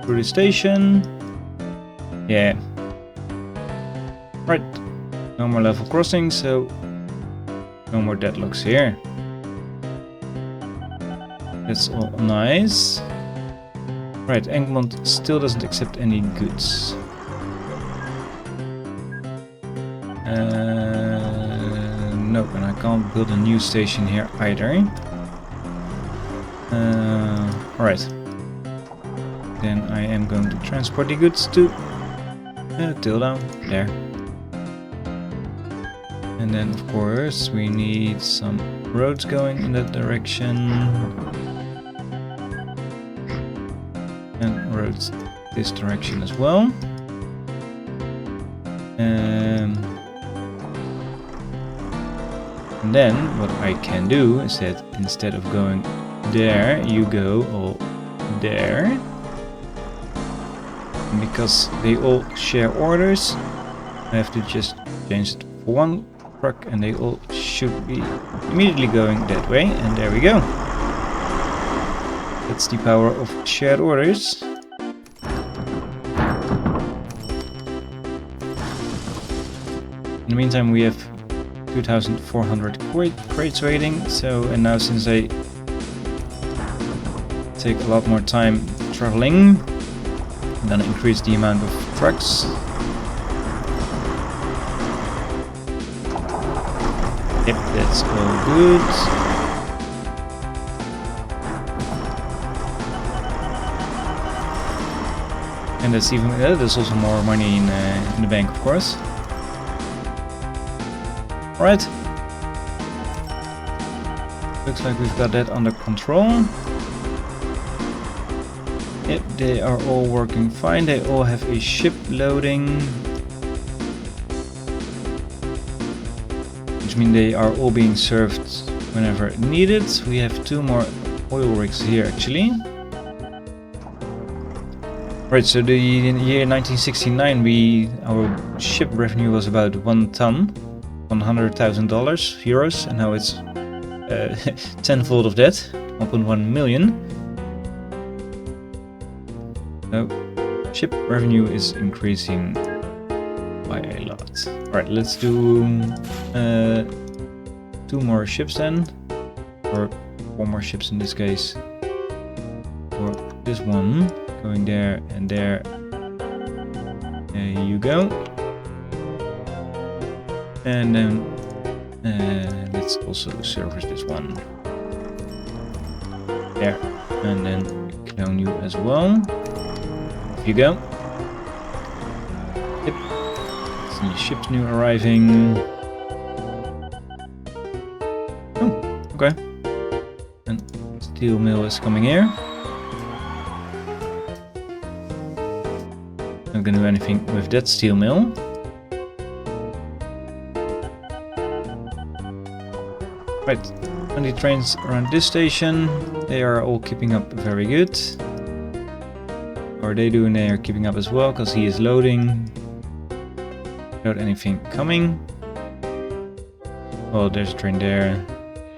Through the station. Yeah. Right. No more level crossing, so no more deadlocks here. That's all nice. Right, Egmont still doesn't accept any goods. Nope, and I can't build a new station here either. Alright. Then I am going to transport the goods to Tilda. There. And then of course we need some roads going in that direction. And roads this direction as well. And then what I can do is that instead of going there, you go all there. And because they all share orders, I have to just change it for one truck, and they all should be immediately going that way. And there we go. That's the power of shared orders. In the meantime, we have 2,400 crates waiting. So, and now since I take a lot more time traveling, I'm gonna increase the amount of trucks. Yep, that's all good. And that's even there's also more money in the bank, of course. Right. Looks like we've got that under control. Yep, they are all working fine. They all have a ship loading. Which means they are all being served whenever needed. We have 2 more oil rigs here actually. Right, so in the year 1969 our ship revenue was about 1 ton, €100,000, and now it's tenfold of that, 1.1 million. So ship revenue is increasing by a lot. Alright, let's do 2 more ships then, or 4 more ships in this case. For this one, going there and there. There you go. And then let's also service this one. There. And then clone you as well. Off you go. Yep. See ships new arriving. Oh, okay. And steel mill is coming here. Not gonna do anything with that steel mill. Right, 20 trains around this station. They are all keeping up very good. Or they do, and they are keeping up as well, because he is loading without anything coming. Well, there's a train there,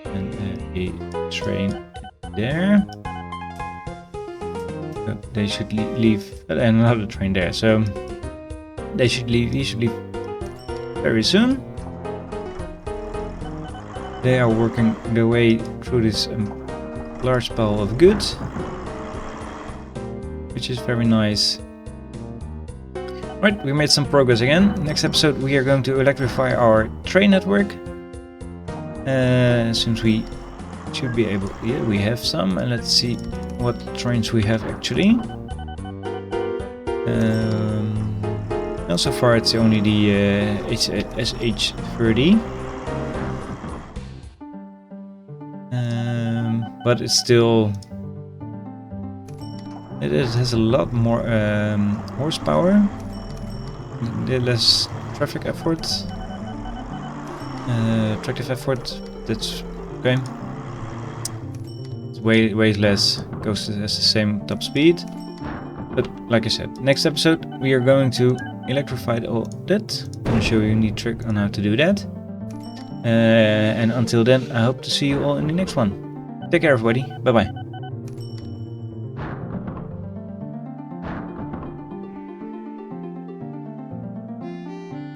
and a train there. So they should leave, and another train there. So they should leave. He should leave very soon. They are working their way through this large pile of goods, which is very nice. Right, we made some progress again. Next episode we are going to electrify our train network. Since we should be able, yeah, we have some, and let's see what trains we have actually. Well, so far it's only the SH30. But it's still, it has a lot more horsepower, less traffic effort, tractive effort. That's okay. It's way less. Goes has the same top speed. But like I said, next episode we are going to electrify all that. I'm gonna show you a neat trick on how to do that. And until then, I hope to see you all in the next one. Take care, everybody. Bye bye.